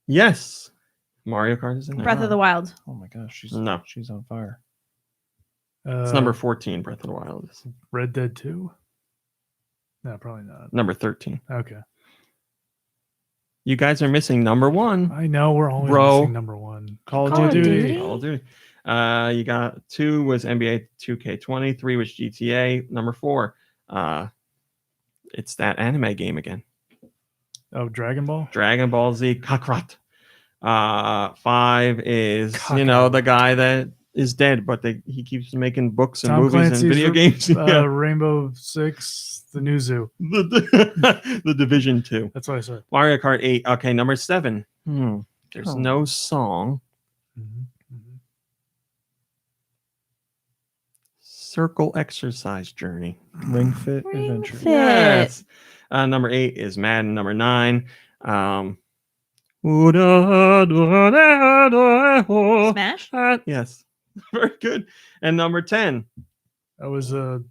Yes. Mario Kart is in there. Breath of the Wild. Oh my gosh, she's on fire. It's number 14, Breath of the Wild. Red Dead 2. No, probably not. Number 13. Okay. You guys are missing number 1. I know we're always missing number 1. Call Call of of Duty. Duty. Call of Duty. You got 2 was NBA 2K20, 3 was GTA, number 4. It's that anime game again. Oh, Dragon Ball? Dragon Ball Z Kakarot. 5 is the guy that is dead, but he keeps making books and Tom movies Clancy's and video games. Yeah. Rainbow Six, the new zoo. The Division 2. That's what I said. Mario Kart 8. Okay, number 7. There's no song. Circle Exercise Journey. Ring Fit Adventure. Fit. Yes. Number 8 is Madden. Number 9. Smash. Yes. Very good. And number 10. That was that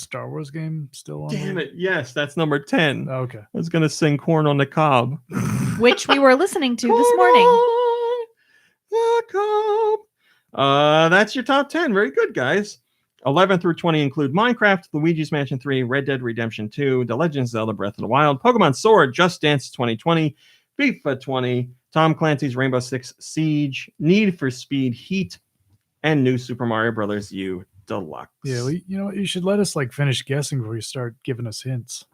Star Wars game still on Damn there? it. Yes, that's number 10. Oh, okay. I was going to sing Corn on the Cob. Which we were listening to this morning. On the Cob. That's your top 10. Very good, guys. 11 through 20 include Minecraft, Luigi's Mansion 3, Red Dead Redemption 2, The Legend of Zelda Breath of the Wild, Pokemon Sword, Just Dance 2020, FIFA 20, Tom Clancy's Rainbow Six Siege, Need for Speed Heat, and New Super Mario Bros. U Deluxe. Yeah, you know what? You should let us finish guessing before you start giving us hints.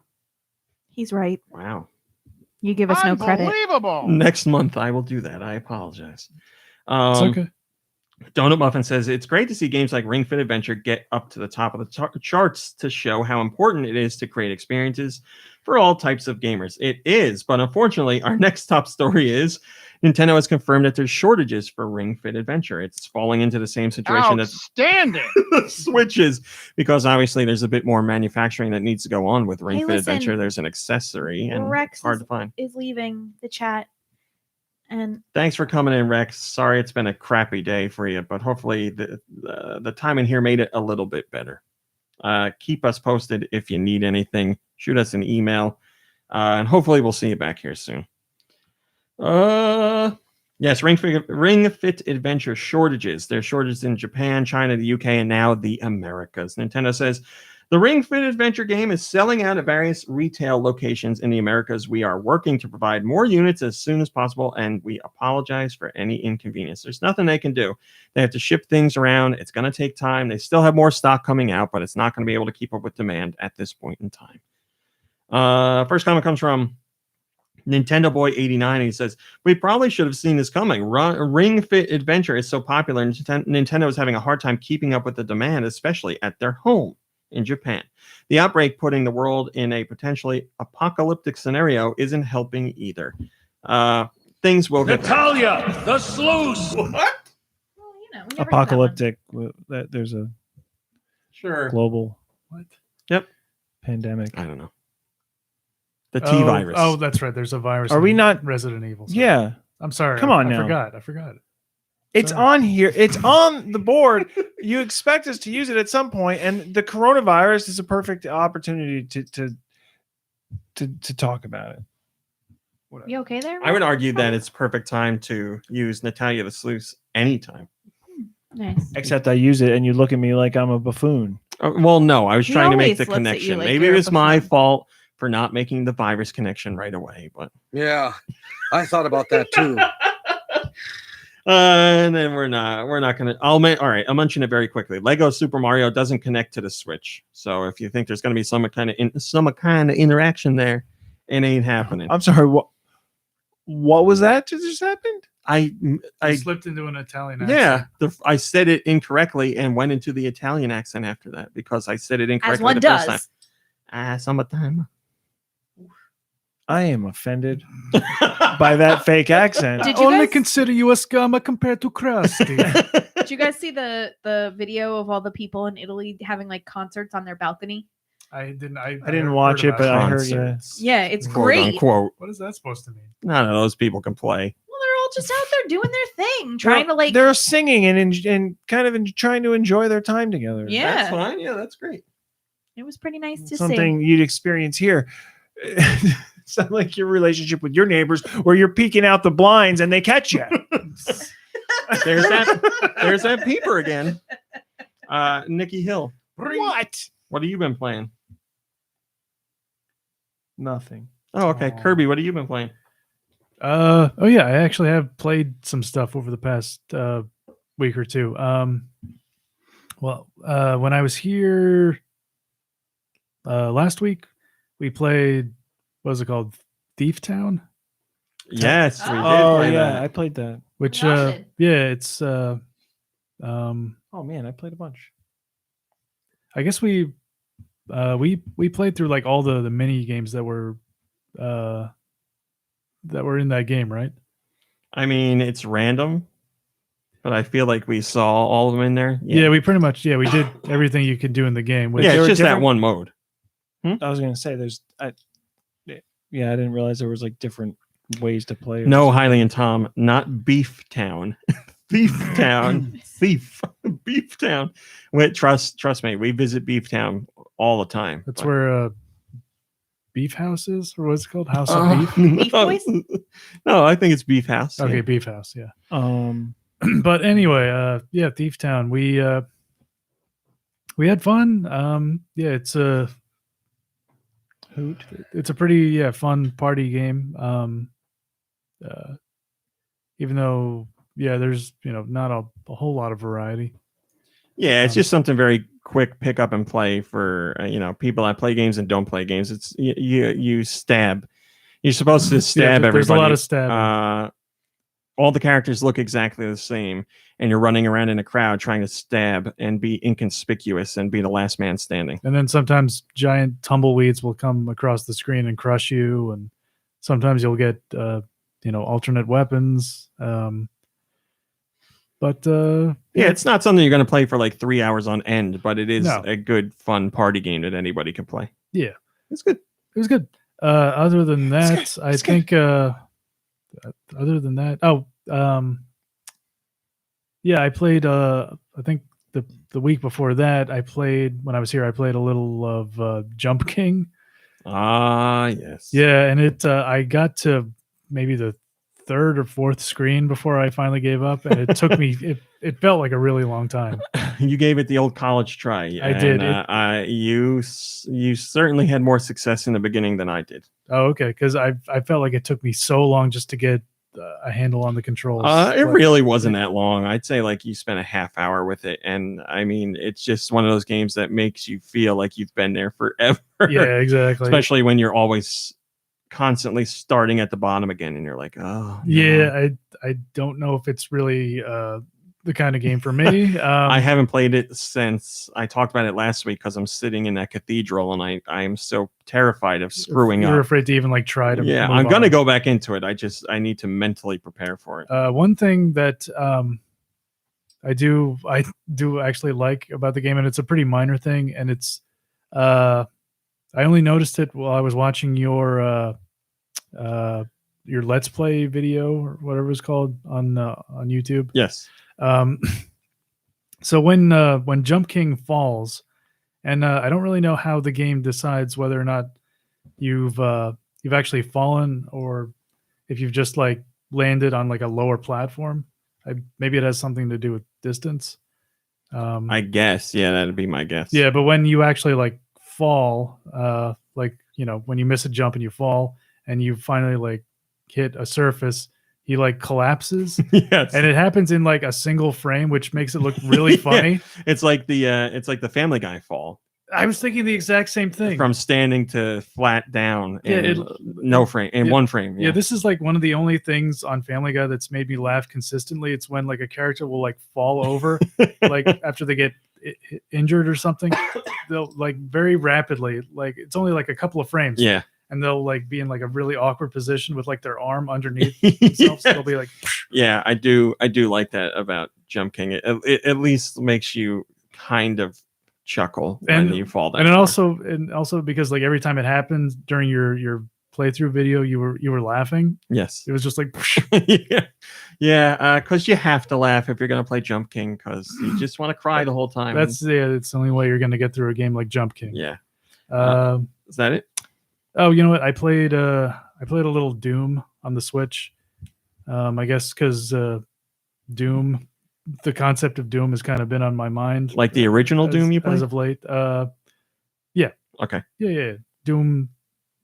He's right. Wow. You give us no credit. Unbelievable. Next month I will do that. I apologize. It's okay. Donut Muffin says it's great to see games like Ring Fit Adventure get up to the top of the charts to show how important it is to create experiences for all types of gamers. It is, but unfortunately, our next top story is Nintendo has confirmed that there's shortages for Ring Fit Adventure. It's falling into the same situation that Outstanding. the Switch is, because obviously there's a bit more manufacturing that needs to go on with Ring Hey, Fit listen, Adventure. There's an accessory, and Rex it's hard to find. is leaving the chat. And Thanks for coming in, Rex. Sorry it's been a crappy day for you, but hopefully the time in here made it a little bit better. Keep us posted if you need anything. Shoot us an email, and hopefully we'll see you back here soon. Yes, Ring Fit Adventure shortages. There's shortages in Japan, China, the UK, and now the Americas. Nintendo says The Ring Fit Adventure game is selling out at various retail locations in the Americas. We are working to provide more units as soon as possible, and we apologize for any inconvenience. There's nothing they can do. They have to ship things around. It's going to take time. They still have more stock coming out, but it's not going to be able to keep up with demand at this point in time. First comment comes from Nintendo Boy 89. He says, we probably should have seen this coming. Ring Fit Adventure is so popular, and Nintendo is having a hard time keeping up with the demand, especially at their home in Japan. The outbreak putting the world in a potentially apocalyptic scenario isn't helping either. Things will get Natalia, the sluice. What? Well, you know, we never knew that one. Apocalyptic. There's a Sure. global What? pandemic. I don't know. The T virus. Oh, that's right. There's a virus. Are we in not- Resident Evil? So Yeah, I'm sorry. Come on I now. I forgot. it's Sorry. on here. It's on the board. You expect us to use it at some point, and the coronavirus is a perfect opportunity to talk about it. Whatever. You okay there? I would argue that it's perfect time to use Natalia the Sluice anytime. Nice. Except I use it, and you look at me like I'm a buffoon. Well, no, I was He trying to make always the looks at you connection. like Maybe it you're a was my buffoon. fault for not making the virus connection right away, but Yeah, I thought about that too. and then we're not gonna. All right, I'll mention it very quickly. Lego Super Mario doesn't connect to the Switch, so if you think there's gonna be some kind of interaction there, it ain't happening. I'm sorry. What was that that just happened? I Slipped into an Italian accent. yeah, I said it incorrectly and went into the Italian accent after that because I said it incorrectly As one the first time. does. Summertime. I am offended by that fake accent. Did you Only guys- consider you a scammer compared to Krusty. Did you guys see the video of all the people in Italy having like concerts on their balcony? I didn't didn't watch it, but I heard Concerts, Yeah, it's quote great. unquote. What is that supposed to mean? None of those people can play. Well, they're all just out there doing their thing, trying to like. They're singing and kind of trying to enjoy their time together. Yeah, That's fine. Yeah, that's great. it was pretty nice to Something you'd experience here. It's not like your relationship with your neighbors where you're peeking out the blinds and they catch you. There's that peeper again. Nikki Hill. What? What have you been playing? Nothing. Oh, okay. Aw. Kirby, what have you been playing? Oh yeah, I actually have played some stuff over the past week or two. When I was here last week, we played, what was it called? Thief Town? Yes, we did. Oh play yeah, that. I played that. Which Love it. yeah, it's Oh man, I played a bunch. I guess we played through like all the mini games that were in that game, right? I mean, it's random, but I feel like we saw all of them in there. Yeah, we pretty much we did everything you could do in the game. Which, yeah, They it's were just that different? one mode. I was gonna say I didn't realize there was like different ways to play. No, Hailey and Tom, not Beef Town. Beef Town. Beef Town. Wait, trust me, we visit Beef Town all the time. that's But- where Beef House is, or what's it called? House of Beef? Beef Boys? No, I think it's Beef House. Okay, yeah. Beef House, yeah. But anyway, Thief Town. We had fun. It's a Hoot. it's a pretty fun party game. Even though there's not a whole lot of variety. Yeah, it's just something very quick pick up and play for people that play games and don't play games. It's you stab. You're supposed to stab everybody. There's a lot of stabbing. All the characters look exactly the same, and you're running around in a crowd trying to stab and be inconspicuous and be the last man standing. And then sometimes giant tumbleweeds will come across the screen and crush you, and sometimes you'll get alternate weapons. It's not something you're going to play for like 3 hours on end, but it is No. a good, fun party game that anybody can play. Yeah. It's good. It was good. Other than that, I think other than that, I played I think the week before that when I was here I played a little of Jump King. Ah, yes. Yeah, and I got to maybe the third or fourth screen before I finally gave up, and it took me. It felt like a really long time. You gave it the old college try. I did. You certainly had more success in the beginning than I did. Oh, okay. Because I felt like it took me so long just to get a handle on the controls. It really wasn't that long. I'd say like you spent a half hour with it, and I mean, it's just one of those games that makes you feel like you've been there forever. Yeah, exactly. Especially when you're always constantly starting at the bottom again, and you're like, oh, yeah. I don't know if it's really the kind of game for me. I haven't played it since I talked about it last week because I'm sitting in that cathedral and I am so terrified of screwing You're up. afraid to even like try to. Yeah, move I'm gonna on. go back into it. I need to mentally prepare for it. One thing that I do actually like about the game, and it's a pretty minor thing, and it's I only noticed it while I was watching your Let's Play video or whatever it's called on YouTube. Yes. So when Jump King falls, and I don't really know how the game decides whether or not you've actually fallen or if you've just like landed on like a lower platform. Maybe it has something to do with distance. I guess. Yeah, that'd be my guess. Yeah, but when you actually like fall, like when you miss a jump and you fall and you finally like hit a surface, he like collapses. Yes. And it happens in like a single frame, which makes it look really funny. Yeah. It's like the Family Guy fall. I was thinking the exact same thing. From standing to flat down in one frame. Yeah, this is like one of the only things on Family Guy that's made me laugh consistently. It's when like a character will like fall over, like after they get injured or something. They'll like very rapidly, like it's only like a couple of frames. Yeah. And they'll like be in like a really awkward position with like their arm underneath themselves. They'll be like, yeah, I do like that about Jump King. It at least makes you kind of chuckle when you fall down. And also because like every time it happens during your playthrough video, you were laughing. Yes. It was just like yeah, because you have to laugh if you're gonna play Jump King because you just want to cry the whole time. It's the only way you're gonna get through a game like Jump King. Yeah. Is that it? Oh, you know what? I played a little Doom on the Switch. I guess because Doom, the concept of Doom has kind of been on my mind. Like the original Doom you played? As of late. Yeah. Okay. Yeah. Doom,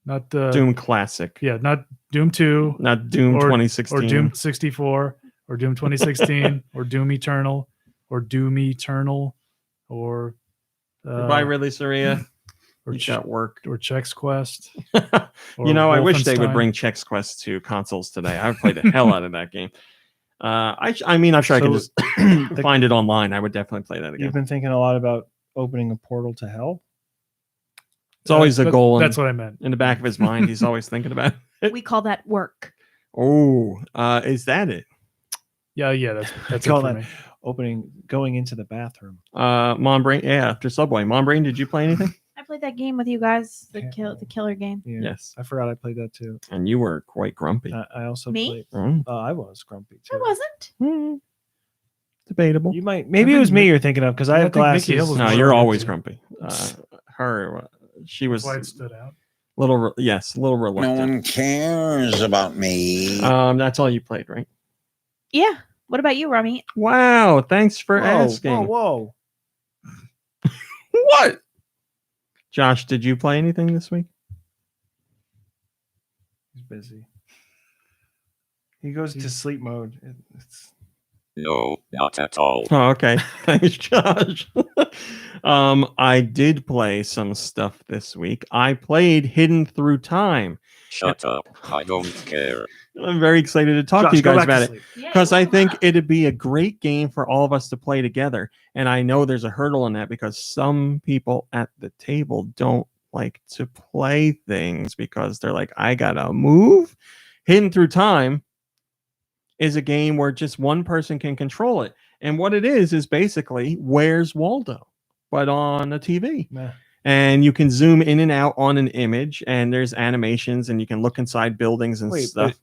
not Doom Classic. Yeah, not Doom 2. Not Doom 2016. Or Doom 64. Or Doom 2016. Or Doom Eternal. Or Doom Eternal. Or Goodbye, Ridley Soria. Or you got work. Or Chex Quest. I wish they would bring Chex Quest to consoles today. I would play the hell out of that game. I'm sure I can just find it online. I would definitely play that again. You've been thinking a lot about opening a portal to hell? It's always a goal. That's what I meant. In the back of his mind, he's always thinking about it. We call that work. Oh, is that it? Yeah, that's call it for that me. going into the bathroom. Mom Brain, after Subway. Mom Brain, did you play anything? I played that game with you guys, the killer game. Yeah. Yes. I forgot I played that too. And you were quite grumpy. I also Me? played. I was grumpy too. I wasn't. Debatable. You might. Maybe it was me you're thinking of because I have think Mickey Hill glasses. was No, you're always grumpy. She was Why it stood out. a little No reluctant. one cares about me. That's all you played, right? Yeah. What about you, Rami? Wow, thanks for asking. Whoa. What? Josh, did you play anything this week? He's busy. He goes to sleep mode. No, not at all. Oh, okay. Thanks, Josh. I did play some stuff this week. I played Hidden Through Time. Shut up. I don't care. I'm very excited to talk Josh, to you go guys back to about it sleep. because I think it'd be a great game for all of us to play together. And I know there's a hurdle in that because some people at the table don't like to play things because they're like, I gotta move. Hidden Through Time is a game where just one person can control it. And what it is basically Where's Waldo, but on a TV. Nah. And you can zoom in and out on an image, and there's animations, and you can look inside buildings and stuff. But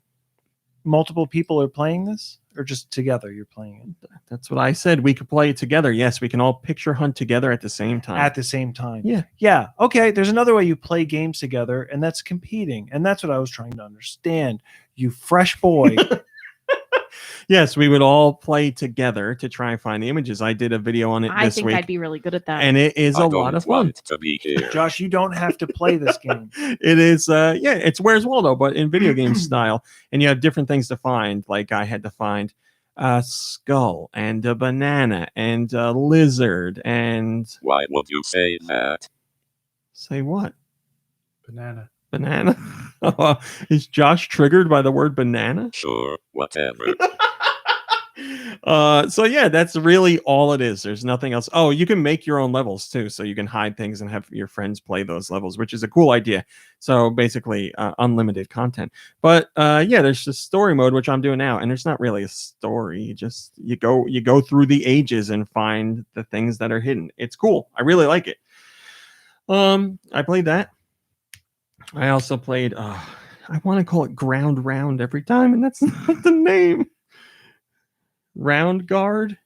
multiple people are playing this, or just together you're playing it? That's what I said. We could play it together. Yes, we can all picture hunt together at the same time. At the same time. Yeah. Yeah. Okay. There's another way you play games together, and that's competing. And that's what I was trying to understand. You fresh boy Yes, we would all play together to try and find the images. I did a video on it I this think week, I'd be really good at that. and it is I a lot don't of fun. want to be here. Josh, you don't have to play this game. It is, yeah, it's Where's Waldo, but in video game style, and you have different things to find. Like I had to find a skull and a banana and a lizard and Why would you say that? say what? Banana. Banana? Is Josh triggered by the word banana? Sure, whatever. So yeah, that's really all it is. There's nothing else. Oh, you can make your own levels too, so you can hide things and have your friends play those levels, which is a cool idea. So basically, unlimited content. But yeah, there's the story mode, which I'm doing now, and there's not really a story. You go through the ages and find the things that are hidden. It's cool. I really like it. I played that. I also played. I want to call it Ground Round every time, and that's not the name. Round Guard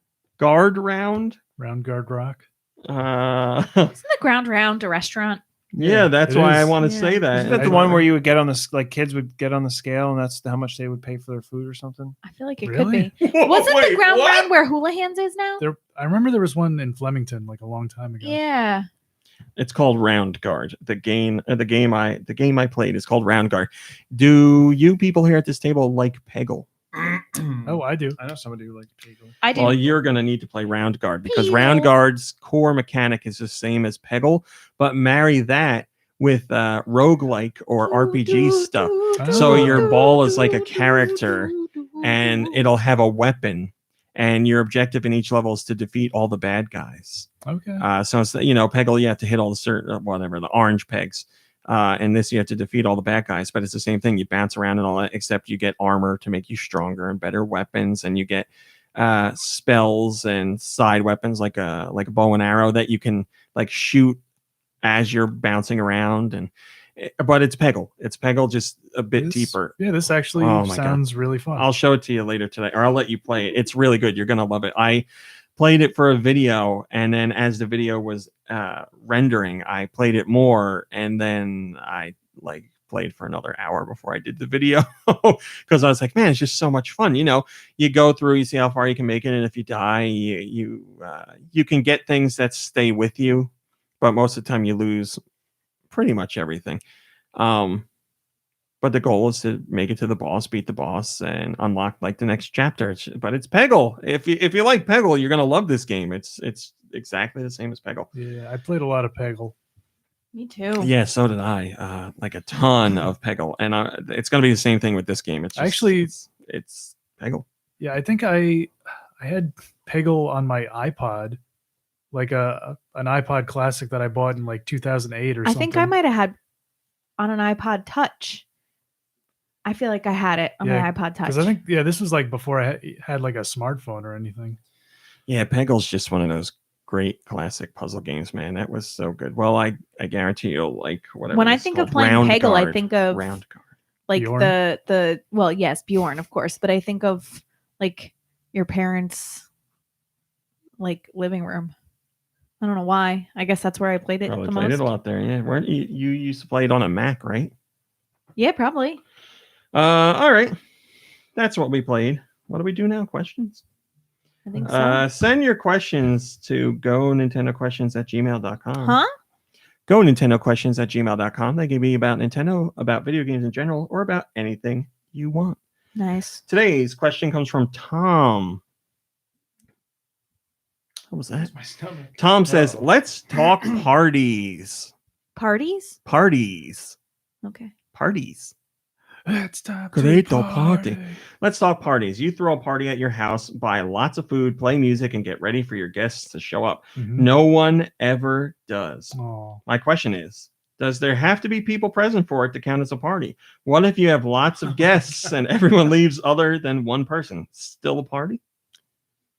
Round. Round Guard Rock. Isn't the ground round a restaurant? Yeah, that's it why I is. want to Yeah. say that. Isn't that the one where you would get on this, like kids would get on the scale, and that's how much they would pay for their food or something? I feel like it Really? could be. Wasn't the ground round where Hula Hands is now? I remember there was one in Flemington like a long time ago. Yeah. It's called Round Guard. The game I played is called Round Guard. Do you people here at this table like Peggle? Oh, I do. I know somebody who likes Peggle. I do. Well, you're going to need to play Round Guard because Peggle. Round Guard's core mechanic is the same as Peggle, but marry that with roguelike or RPG stuff. So your ball is like a character, and it'll have a weapon, and your objective in each level is to defeat all the bad guys. Okay. So it's, Peggle, you have to hit all the the orange pegs. And this, you have to defeat all the bad guys, but it's the same thing. You bounce around and all that, except you get armor to make you stronger and better weapons, and you get spells and side weapons like a bow and arrow that you can like shoot as you're bouncing around. But it's Peggle. It's Peggle, just a bit deeper. Yeah, this actually Oh my sounds really fun. I'll show it to you later today, or I'll let you play it. It's really good. You're gonna love it. I played it for a video, and then as the video was rendering, I played it more, and then I played for another hour before I did the video because I was like, man, it's just so much fun. You go through, you see how far you can make it, and if you die, you can get things that stay with you, but most of the time you lose pretty much everything. But the goal is to make it to the boss, beat the boss, and unlock the next chapter. But it's Peggle. If you like Peggle, you're gonna love this game. It's exactly the same as Peggle. Yeah, I played a lot of Peggle. Me too. Yeah, so did I. Like a ton of Peggle, and it's gonna be the same thing with this game. It's just, it's Peggle. Yeah, I think I had Peggle on my iPod, like an iPod Classic that I bought in 2008 or something. I think I might have had on an iPod Touch. I feel like I had it on my iPod Touch. Because I think this was before I had a smartphone or anything. Yeah, Peggle's just one of those great classic puzzle games, man. That was so good. Well, I guarantee you'll like whatever. When I think of playing Peggle, I think of Round Guard. like Bjorn? the well, yes, Bjorn, of course, but I think of your parents' living room. I don't know why. I guess that's where I played it Probably the played most. it a lot there. Yeah, weren't you used to play it on a Mac, right? Yeah, probably. All right. That's what we played. What do we do now? Questions? I think so. Send your questions to GoNintendoQuestions@gmail.com. Huh? GoNintendoQuestions@gmail.com. They can be about Nintendo, about video games in general, or about anything you want. Nice. Today's question comes from Tom. What was that? My stomach. Tom says, let's talk parties. Parties? Parties. Okay. Parties. It's time Great to party. Let's talk parties. You throw a party at your house, buy lots of food, play music, and get ready for your guests to show up. Mhm. No one ever does. Aw. My question is, does there have to be people present for it to count as a party? What if you have lots of guests and everyone leaves other than one person? Still a party?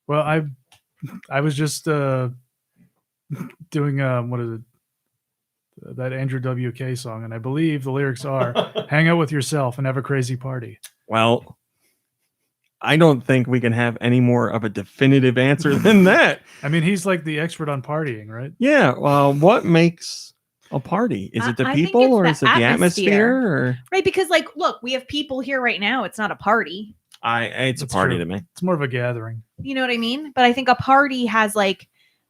Well, I was just doing what is it? That Andrew WK song, and I believe the lyrics are "Hang out with yourself and have a crazy party." Well, I don't think we can have any more of a definitive answer than that. I mean, he's like the expert on partying, right? Yeah. Well, what makes a party? Is it the I think people it's or the is it the atmosphere? Or Right, because look, we have people here right now. It's not a party. It's a That's party true. to me. It's more of a gathering. You know what I mean? But I think a party has like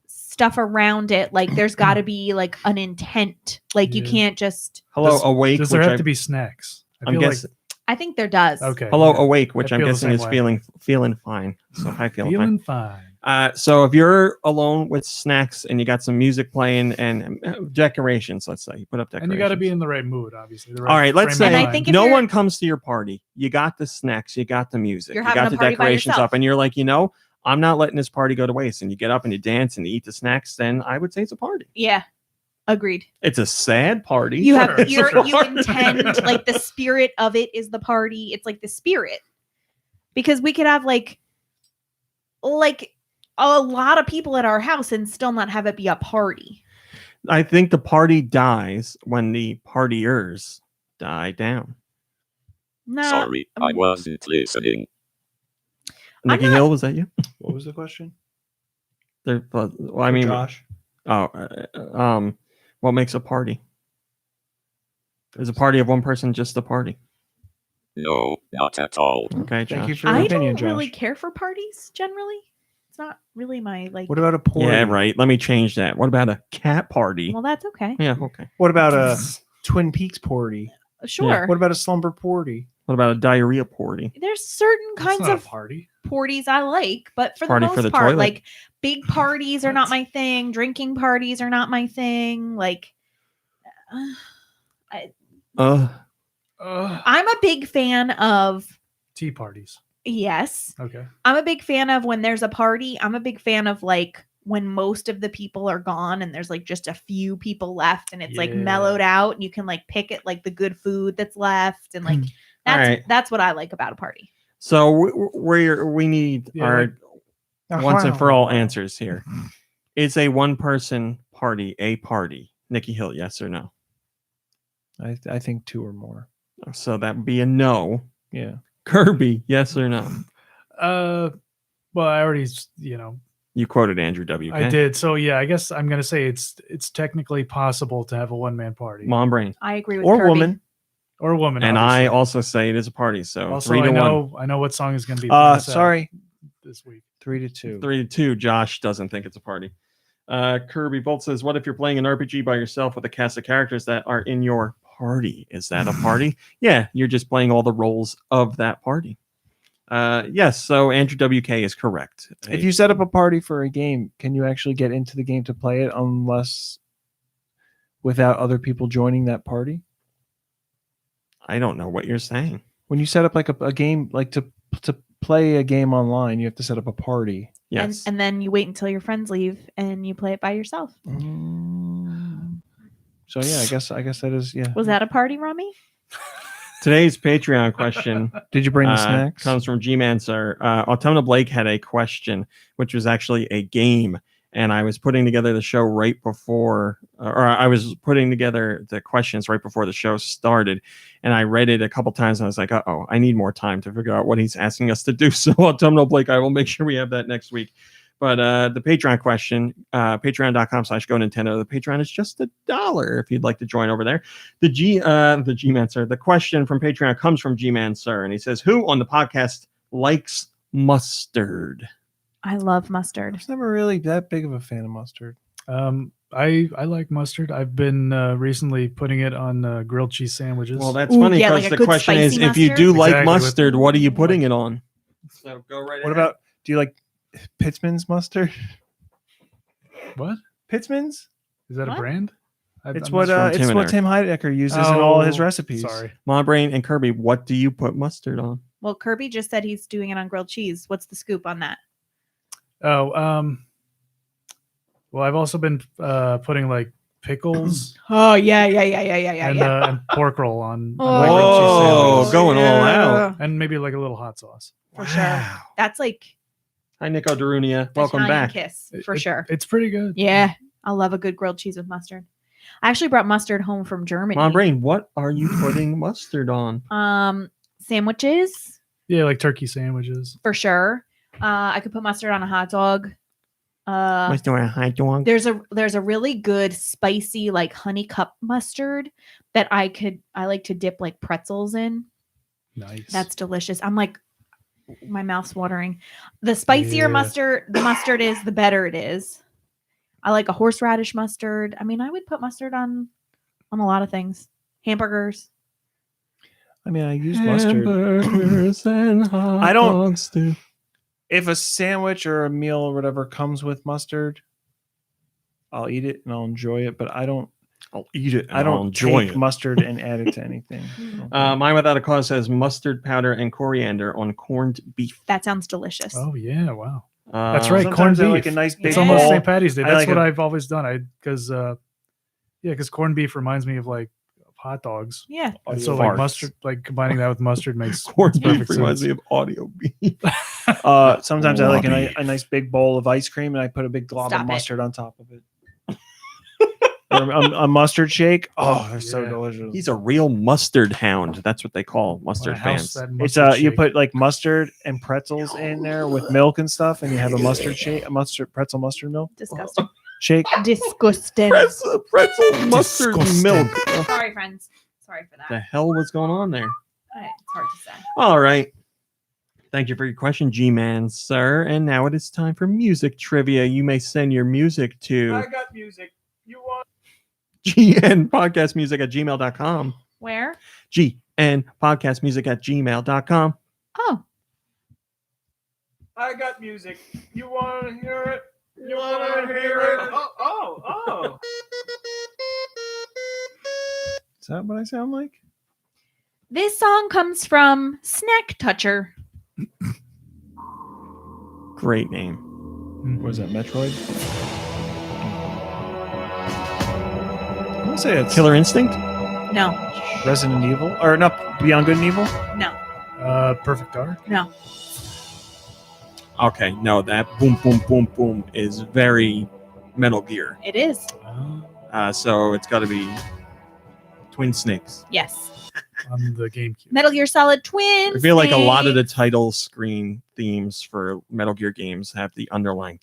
stuff around it. Like there's got to be like an intent. Like you Yeah. can't just. Hello, Awake. Does there which have to be snacks? I I'm feel guessing. I think there does. Okay. Hello, yeah. Awake, which I I'm feel the guessing same is way. feeling fine. So I feel fine. Feeling fine. So if you're alone with snacks and you got some music playing and decorations, let's say you put up decorations, And you got to be in the right mood, obviously. The right all right, let's frame of say And I mind. think if no you're- one comes to your party. You got the snacks, you got the music, You're you having got a the party by decorations yourself. up, and you're like, I'm not letting this party go to waste. And you get up and you dance and you eat the snacks. Then I would say it's a party. Yeah. Agreed. It's a sad party. You have Sure. you intend like the spirit of it is the party. It's like the spirit. Because we could have like a lot of people at our house and still not have it be a party. I think the party dies when the partiers die down. No. Sorry, I wasn't listening. Nikki not- Hill, was that you? What was the question? Well, I For mean, Josh. what makes a party? Is a party of one person just a party? No, not at all. Okay, Josh. Thank you for your I opinion, don't really Josh. care for parties generally. It's not really my like. What about a party? Yeah, right. Let me change that. What about a cat party? Well, that's okay. Yeah, okay. What about a Twin Peaks party? Sure. What about a slumber party? What about a diarrhea party? There's certain That's kinds not a of party. parties I like, but for Party the for most the part, toilet. like big parties are not my thing. Drinking parties are not my thing. Like, I'm a big fan of. Tea parties. Yes, Okay. I'm a big fan of when there's a party. I'm a big fan of like when most of the people are gone and there's like just a few people left and it's like Yeah. mellowed out and you can like pick at like the good food that's left and like Alright. that's what I like about a party. So we need Yeah, our like- once and for all answers here. Is a one person party a party? Nikki Hill, yes or no? I think two or more. So that would be a no. Yeah. Kirby, yes or no? Well, I already, You quoted Andrew WK. I did. So yeah, I guess I'm gonna say it's technically possible to have a one man party Mom brain. I agree with Or Kirby. woman. or a woman. And I obviously. also say it is a party. So also 3 to 1. I know what song is gonna be. playing us out Sorry. this week. 3-2. 3-2. Josh doesn't think it's a party. Kirby Bolt says, what if you're playing an RPG by yourself with a cast of characters that are in your party? Is that a party? Yeah, you're just playing all the roles of that party. Yes, so Andrew WK is correct. If you set up a party for a game, can you actually get into the game to play it unless without other people joining that party? I don't know what you're saying. When you set up like a game, like to play a game online, you have to set up a party. Yes. And then you wait until your friends leave and you play it by yourself. So yeah, I guess that is Was that a party, Rummy? Today's Patreon question Did you bring the snacks? comes from G-Man, sir. Autumna Blake had a question, which was actually a game. And I was putting together the show right before, or I was putting together the questions right before the show started. And I read it a couple times and I was like, uh-oh, I need more time to figure out what he's asking us to do. So Autumnal Blake, I will make sure we have that next week. But the Patreon question, patreon.com/GoNintendo. The Patreon is just $1 if you'd like to join over there. The G-Man, sir. The question from Patreon comes from G-Man, sir. And he says, who on the podcast likes mustard? I love mustard. I was never really that big of a fan of mustard. I like mustard. I've been recently putting it on grilled cheese sandwiches. Well, that's Ooh, funny yeah, because like a the good question is, spicy if you do mustard? like Exactly, with- mustard, what are you putting it on? So go right What ahead. about? Do you like Pitzman's mustard? What Pitzman's? is that? What? A brand? It's I'm what not sure. Tim and Tim Heidecker uses in all his recipes. Sorry. Mom Brain and Kirby? What do you put mustard on? Well, Kirby just said he's doing it on grilled cheese. What's the scoop on that? Oh, well, I've also been putting like pickles Oh yeah. and pork roll on Oh, my grilled cheese Oh, sandwiches. going all out. And maybe like a little hot sauce. For sure. That's like Hi, Nico Darunia. Welcome Italian back. kiss for sure. It's pretty good. Yeah, I love a good grilled cheese with mustard. I actually brought mustard home from Germany. Mom Brain, what are you putting mustard on? Sandwiches Yeah, like turkey sandwiches. for sure. I could put mustard on a hot dog. Mustard on a hot dog. There's a really good spicy like honey cup mustard that I like to dip like pretzels in. Nice. That's delicious. I'm like My mouth's watering. The spicier the mustard is, the better it is. I like a horseradish mustard. I mean, I would put mustard on a lot of things. Hamburgers. I mean, I use mustard. Hamburgers and hot I don't- dogs too. If a sandwich or a meal or whatever comes with mustard, I'll eat it and I'll enjoy it. But I'll eat it. I don't enjoy take mustard and add it to anything. Mine Without a Cause says mustard powder and coriander on corned beef. That sounds delicious. Oh yeah, wow. That's right. Corned Sometimes I beef. like a nice big It's almost bowl. St. Patty's Day. I That's like what a- I've always done. Because corned beef reminds me of like hot dogs. Yeah. And so Audio like farts. mustard, like combining that with mustard makes Corned beef perfect reminds sense. me of audio beef. Sometimes I like Lobby. a nice big bowl of ice cream and I put a big glob Stop of it. mustard on top of it. Or a mustard shake. Oh, they're so Yeah. delicious. He's a real mustard hound. That's what they call Wanna mustard house fans. that It's mustard you shake. put like mustard and pretzels in there with milk and stuff, and you have a mustard shake, a pretzel mustard milk Disgusting. shake. Disgusting. Pretzel mustard Disgusting. milk. Sorry, friends. Sorry for The that. hell was going on there? It's hard to say. All right. Thank you for your question, G-Man, sir. And now it is time for music trivia. You may send your music to got music. You want? gnpodcastmusic@gmail.com. Where? gnpodcastmusic@gmail.com. Oh, I got music. You want to hear it? You want to hear it? Oh. Is that what I sound like? this song comes from Snack Toucher. Great name. What is that, Metroid? I want to say it's Killer Instinct? No, Resident Evil. Or not, Beyond Good and Evil? no, Perfect Dark. no. Okay, no, that boom, boom, boom, boom is very Metal Gear. It is. So it's got to be Twin Snakes. Yes. On the GameCube. Metal Gear Solid Twin. I feel like a lot of the Snakes. title screen themes for Metal Gear games have the underlying.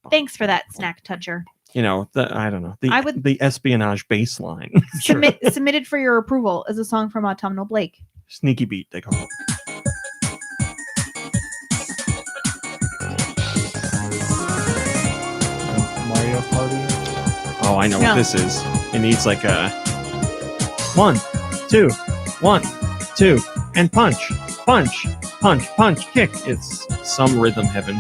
Thanks for that, Snack Toucher. You know, I don't know. I would- the espionage bass line. Submitted for your approval is a song from Autumnal Blake. Sneaky beat, they call it. Mario Party. Oh, I know No. what this is. It needs like a 1, 2, 1, 2, and punch, punch, punch, punch, kick. It's some rhythm heaven.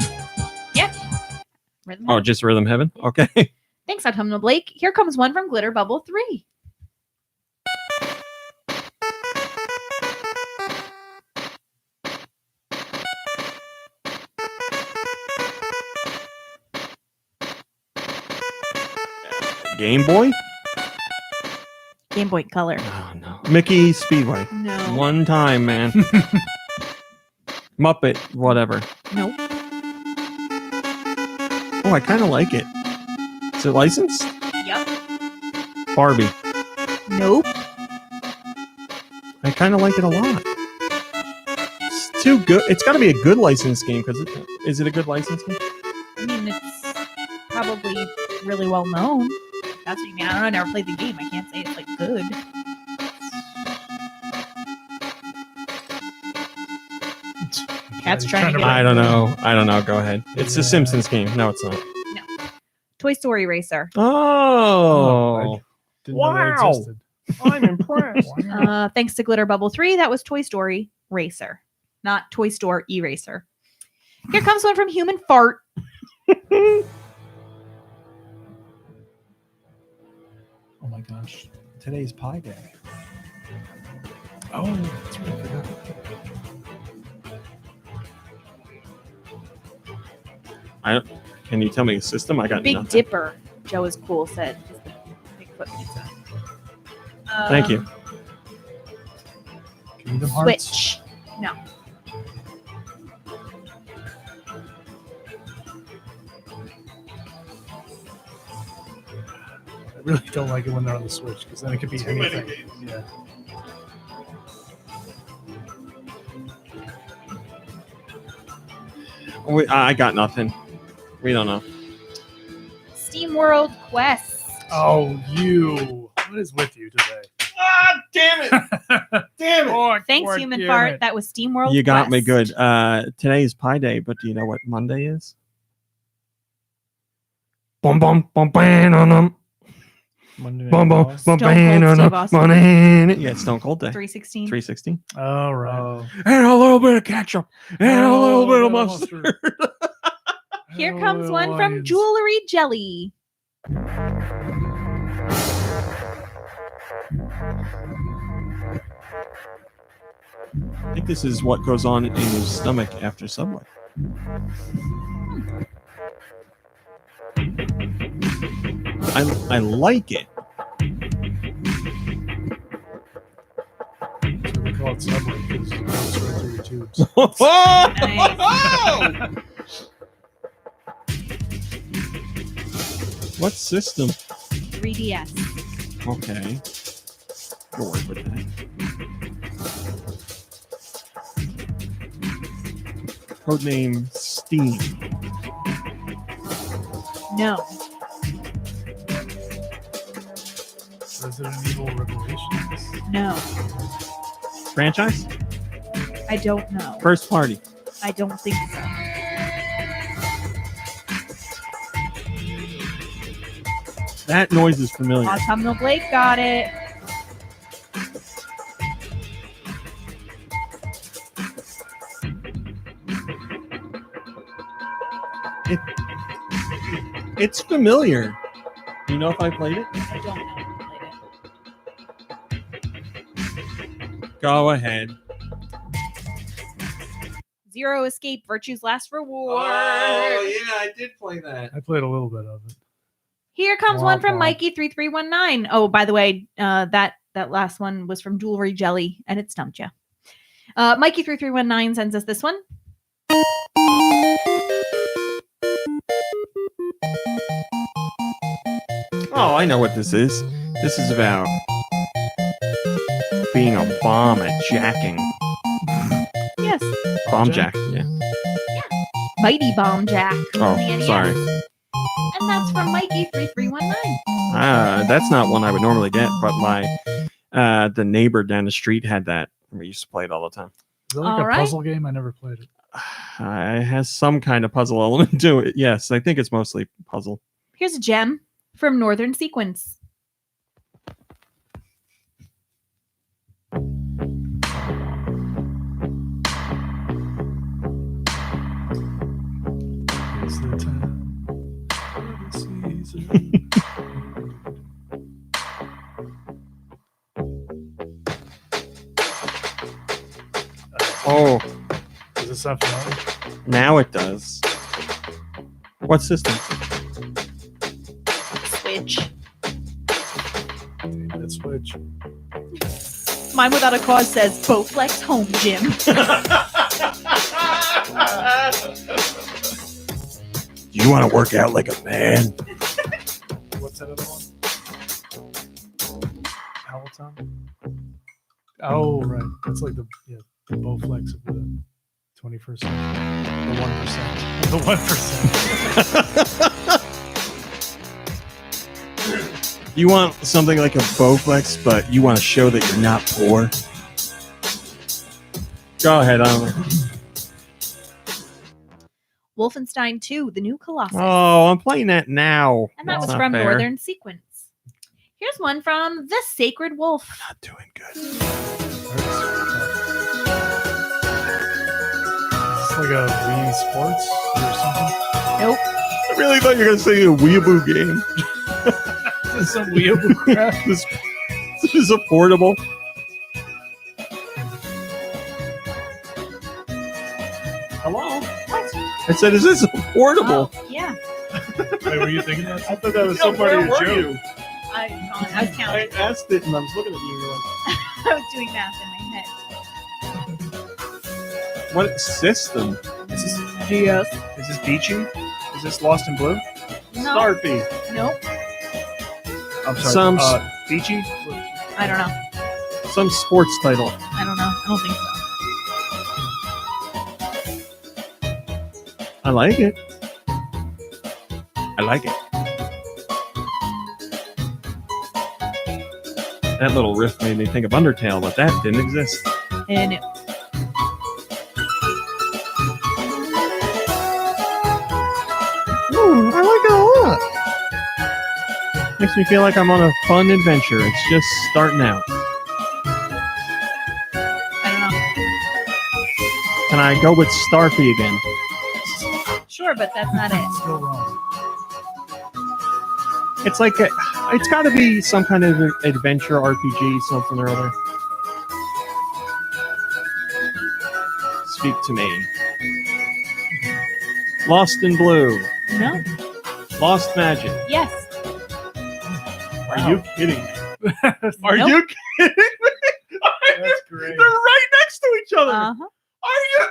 Rhythm. Oh, just rhythm heaven? Okay. Thanks, Autumnal Blake. Here comes one from Glitter Bubble 3. Game Boy? Game Boy Color. Oh, no. Mickey Speedway. No. One time, man. Muppet, whatever. Nope. Oh, I kind of like it. Is it licensed? Yep. Barbie. Nope. I kind of like it a lot. It's too good. It's got to be a good licensed game because is it a good licensed game? I mean, it's probably really well known. That's what you mean. I don't know. I never played the game. I can't say it's like good. Cat's trying to get I don't know. I don't know. Go ahead. It's a Simpsons game. No, it's not. Toy Story Racer. Oh. Didn't know that Wow. existed. I'm impressed. Thanks to Glitter Bubble 3, that was Toy Story Racer, not Toy Store Eraser. Here comes one from Human Fart. Oh my gosh. Today's Pi Day. Oh, that's right. I forgot. Can you tell me the system? I got Big nothing. Dipper, Joe is cool, said. Is the Bigfoot Pizza. Thank you. Kingdom Hearts. Switch. No. I really don't like it when they're on the Switch because then it could be anything. Yeah. I got nothing. We don't know. Steam World Quest. Oh, you. What is with you today? Ah, damn it! Damn it! Thanks, Human Fart. That was SteamWorld. You got me Quest. good. Today is Pi Day, but do you know what Monday is? Bum bum bum bam on them. Monday Night Bum bum Raws. bum Stone bam Cold on Steve them. Austin. Money. Yeah, it's Stone Cold Day. 316. 316. Oh, right. Oh, And a little bit of ketchup. And a little bit of mustard. Here comes Oh, one from lions. Jewelry Jelly. I think this is what goes on in your stomach after Subway. I like it. That's what we call it Subway because it goes right through your tubes. What system? 3DS. Okay. Go work with that. Codename Steam. No. Resident Evil Revelations. No. Franchise? I don't know. First party. I don't think so. That noise is familiar. Autumnal Blake got it. It's familiar. Do you know if I played it? I don't know if I played it. Go ahead. Zero Escape, Virtue's Last Reward. yeah, I did play that. I played a little bit of it. Here comes one from Womp womp. Mikey3319. Oh, by the way, that last one was from Jewelry Jelly, and it stumped you. Mikey3319 sends us this one. Oh, I know what this is. This is about being a bomb at jacking. Yes, Bomb jack, yeah. Mighty Bomb Jack. on the Oh, NES. sorry. And that's from Mikey3319. That's not one I would normally get, but the neighbor down the street had that. We used to play it all the time. Is it like All a right. puzzle game? I never played it. It has some kind of puzzle element to it. Yes, I think it's mostly puzzle. Here's a gem from Northern Sequence. It's the time of the season. Oh, Does this sound familiar? now it does. What system? Switch. That Switch. Mine Without a Cause says Bowflex Home Gym. You want to work out like a man? What's that other one? Peloton? Oh, right. That's like the Bowflex of the 21st century. The 1%. You want something like a Bowflex, but you want to show that you're not poor? Go ahead, Wolfenstein 2, The New Colossus. Oh, I'm playing that now. And that That's was not from fair. Northern Sequence. Here's one from The Sacred Wolf. Not doing good. It's like a Wii Sports or something. Nope. I really thought you were going to say a weeaboo game. Some weeaboo crap. This is affordable. Hello? What? I said, is this affordable? Oh, yeah. Wait, were you thinking that? I thought that was somebody where a were joke. I was I counting. asked it and I was looking at you. I was doing math in my head. What system? is this Yes. is this Beachy? Is this Lost in Blue? No. Starfy. Nope. I'm sorry. Some Beachy? I don't know. Some sports title. I don't know. I don't think so. I like it. I like it. That little riff made me think of Undertale, but that didn't exist. And Ooh, I like it a lot. Makes me feel like I'm on a fun adventure. It's just starting out. I don't know. Can I go with Starfy again? Sure, but that's not it. Still wrong. It's like it's got to be some kind of adventure RPG, something or other. Speak to me. Lost in Blue. No. Lost Magic. Yes. Are you kidding me? Are Nope. you kidding me? That's great. They're right next to each other. Uh-huh. Are you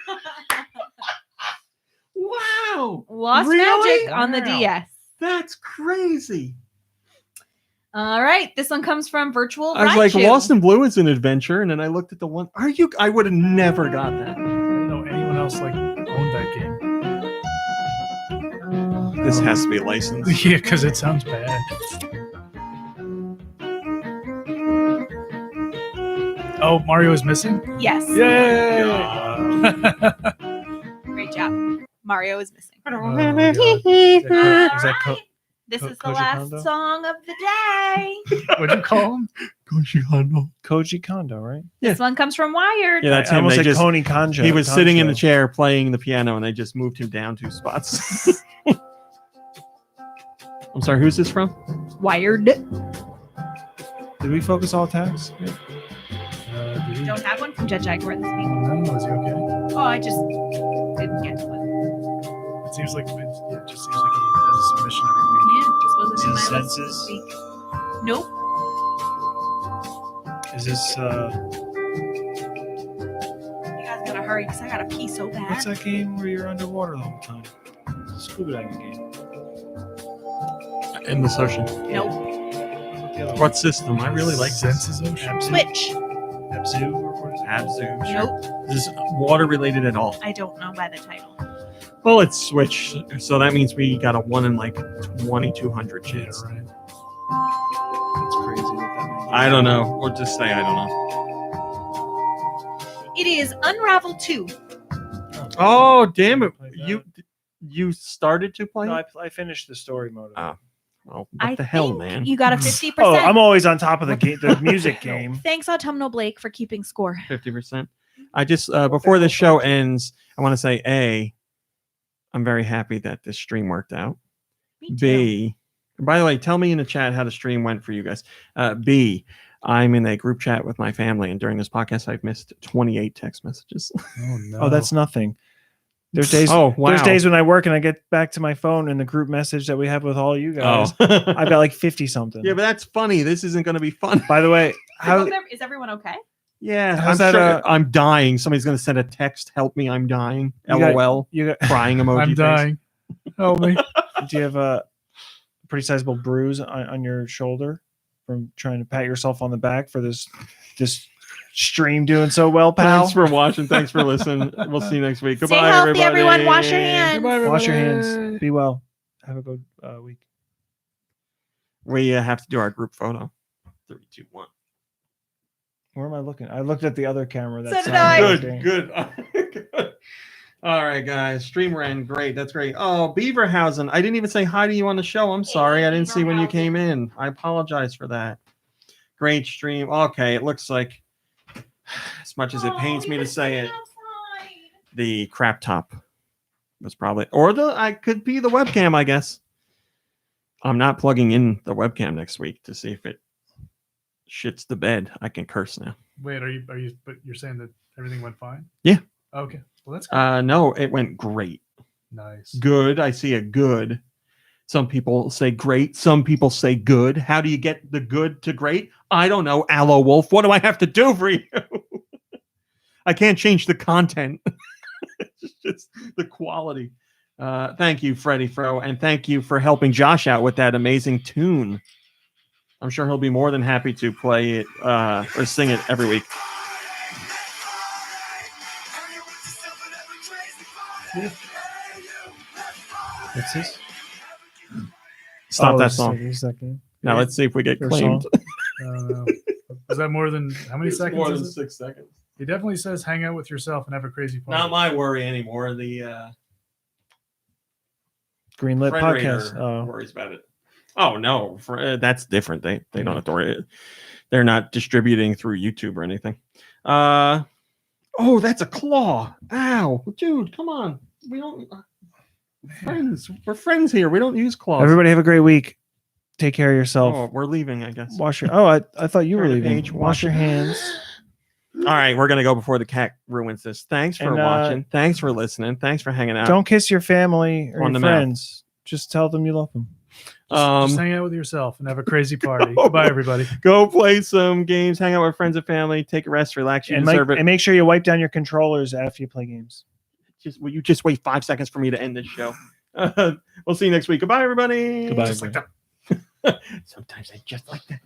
kidding? Wow. Lost Really? Magic on the Wow. DS. That's crazy. All right. This one comes from Virtual I was like, Raichu. Lost in Blue is an adventure, and then I looked at the one. I would have never got that. I didn't know anyone else like owned that game. This has to be licensed. Yeah, because it sounds bad. Oh, Mario is missing? Yes. Yay! Great job. Mario is missing. Is that This is the Koji last Kondo? song of the day. What'd you call him? Koji Kondo, right? This one comes from Wired. Yeah, that's I him. almost They said just, Koni Kanjo. he was sitting in the Kanjo. chair playing the piano, and they just moved him down 2 spots. I'm sorry, who's this from? Wired. Did we focus all tags? Yeah. Did he? Don't have one from Jet Jaguar this week. No, is he okay? Oh, I just didn't get one. It seems like it just seems like he has a submission every week. Yeah, just wasn't in Is my this list this census? week. Nope. Is this You guys gotta hurry because I gotta pee so bad. what's that game where you're underwater the whole time? Scuba diving game. In the ocean. Nope. What's the other one? What system? I really like this. Senses Ocean. Abzu? Switch. Abzu or what is it? Abzu. Nope. Is this water related at all? I don't know by the title. Well, it's Switch, so that means we got a 1 in like 2,200 Yeah, chance. right. That's crazy. That many I don't know. Or just say I don't know. It is Unravel 2. Oh, damn it! Like You started to play? No, it? I finished the story mode. of it. Oh. Well, what I the hell, think man? You got a 50%. Oh, I'm always on top of the game, the music game. Thanks, Autumnal Blake, for keeping score. 50%. I just before this show ends, I want to say A, I'm very happy that this stream worked out. Me too. B, by the way, tell me in the chat how the stream went for you guys. B, I'm in a group chat with my family, and during this podcast, I've missed 28 text messages. Oh no. Oh, that's nothing. There's days. Oh, wow. There's days when I work and I get back to my phone and the group message that we have with all you guys. I've got like 50 something. Yeah, but that's funny. This isn't going to be fun. By the way, how Is everyone okay? Yeah, How's I'm that, sure I'm dying. Somebody's going to send a text, help me, I'm dying. You got- LOL. you got? Crying emoji. I'm face. dying. Help me. Do you have a pretty sizable bruise on your shoulder from trying to pat yourself on the back for this stream doing so well, pal? Thanks for watching. Thanks for listening. We'll see you next week. Stay Goodbye, healthy, everybody. everyone. Wash your hands. Goodbye, Wash your everybody. hands. Be well. Have a good week. We have to do our group photo. 3, 2, 1. Where am I looking? I looked at the other camera. So That's did I. Good. Good. All right, guys. Stream ran great. That's great. Oh, Beaverhausen. I didn't even say hi to you on the show. I'm sorry. I didn't see when you came in. I apologize for that. Great stream. Okay, it looks like, as much as it pains me to say it, the crap top was probably, or I could be the webcam, I guess. I'm not plugging in the webcam next week to see if it shits the bed. I can curse now. Wait, are you? But you're saying that everything went fine? Yeah. Okay. Well, that's good. No, it went great. Nice. Good. I see a good. Some people say great. Some people say good. How do you get the good to great? I don't know. Aloe Wolf. What do I have to do for you? I can't change the content. It's just the quality. Thank you, Freddie Fro, and thank you for helping Josh out with that amazing tune. I'm sure he'll be more than happy to play it or sing it every week. What's this? Stop that it's song. like a second. Now let's see if we get Your claimed. song? Is that more than how many It's seconds? more is than it? 6 seconds. He definitely says, "Hang out with yourself and have a crazy party." Not my worry anymore. The Greenlit friend podcast. rater Oh, worries about it. Oh no, that's different. They don't Yeah. have to worry. They're not distributing through YouTube or anything. Oh, that's a claw. Ow, dude, come on. We don't friends. We're friends here. We don't use claws. everybody have a great week. Take care of yourself. Oh, we're leaving, I guess. Wash your. Oh, I thought you were Turn the leaving. page, Wash your hands. All right, we're gonna go before the cat ruins this. Thanks for And, watching. Thanks for listening. Thanks for hanging out. Don't kiss your family or On your the mouth. friends. Just tell them you love them. Just hang out with yourself and have a crazy party. Goodbye, everybody. Go play some games. Hang out with friends and family. Take a rest. Relax. You deserve it. And make sure you wipe down your controllers after you play games. Will you just wait 5 seconds for me to end this show? We'll see you next week. Goodbye, everybody. Goodbye. Just like that. Sometimes I just like that.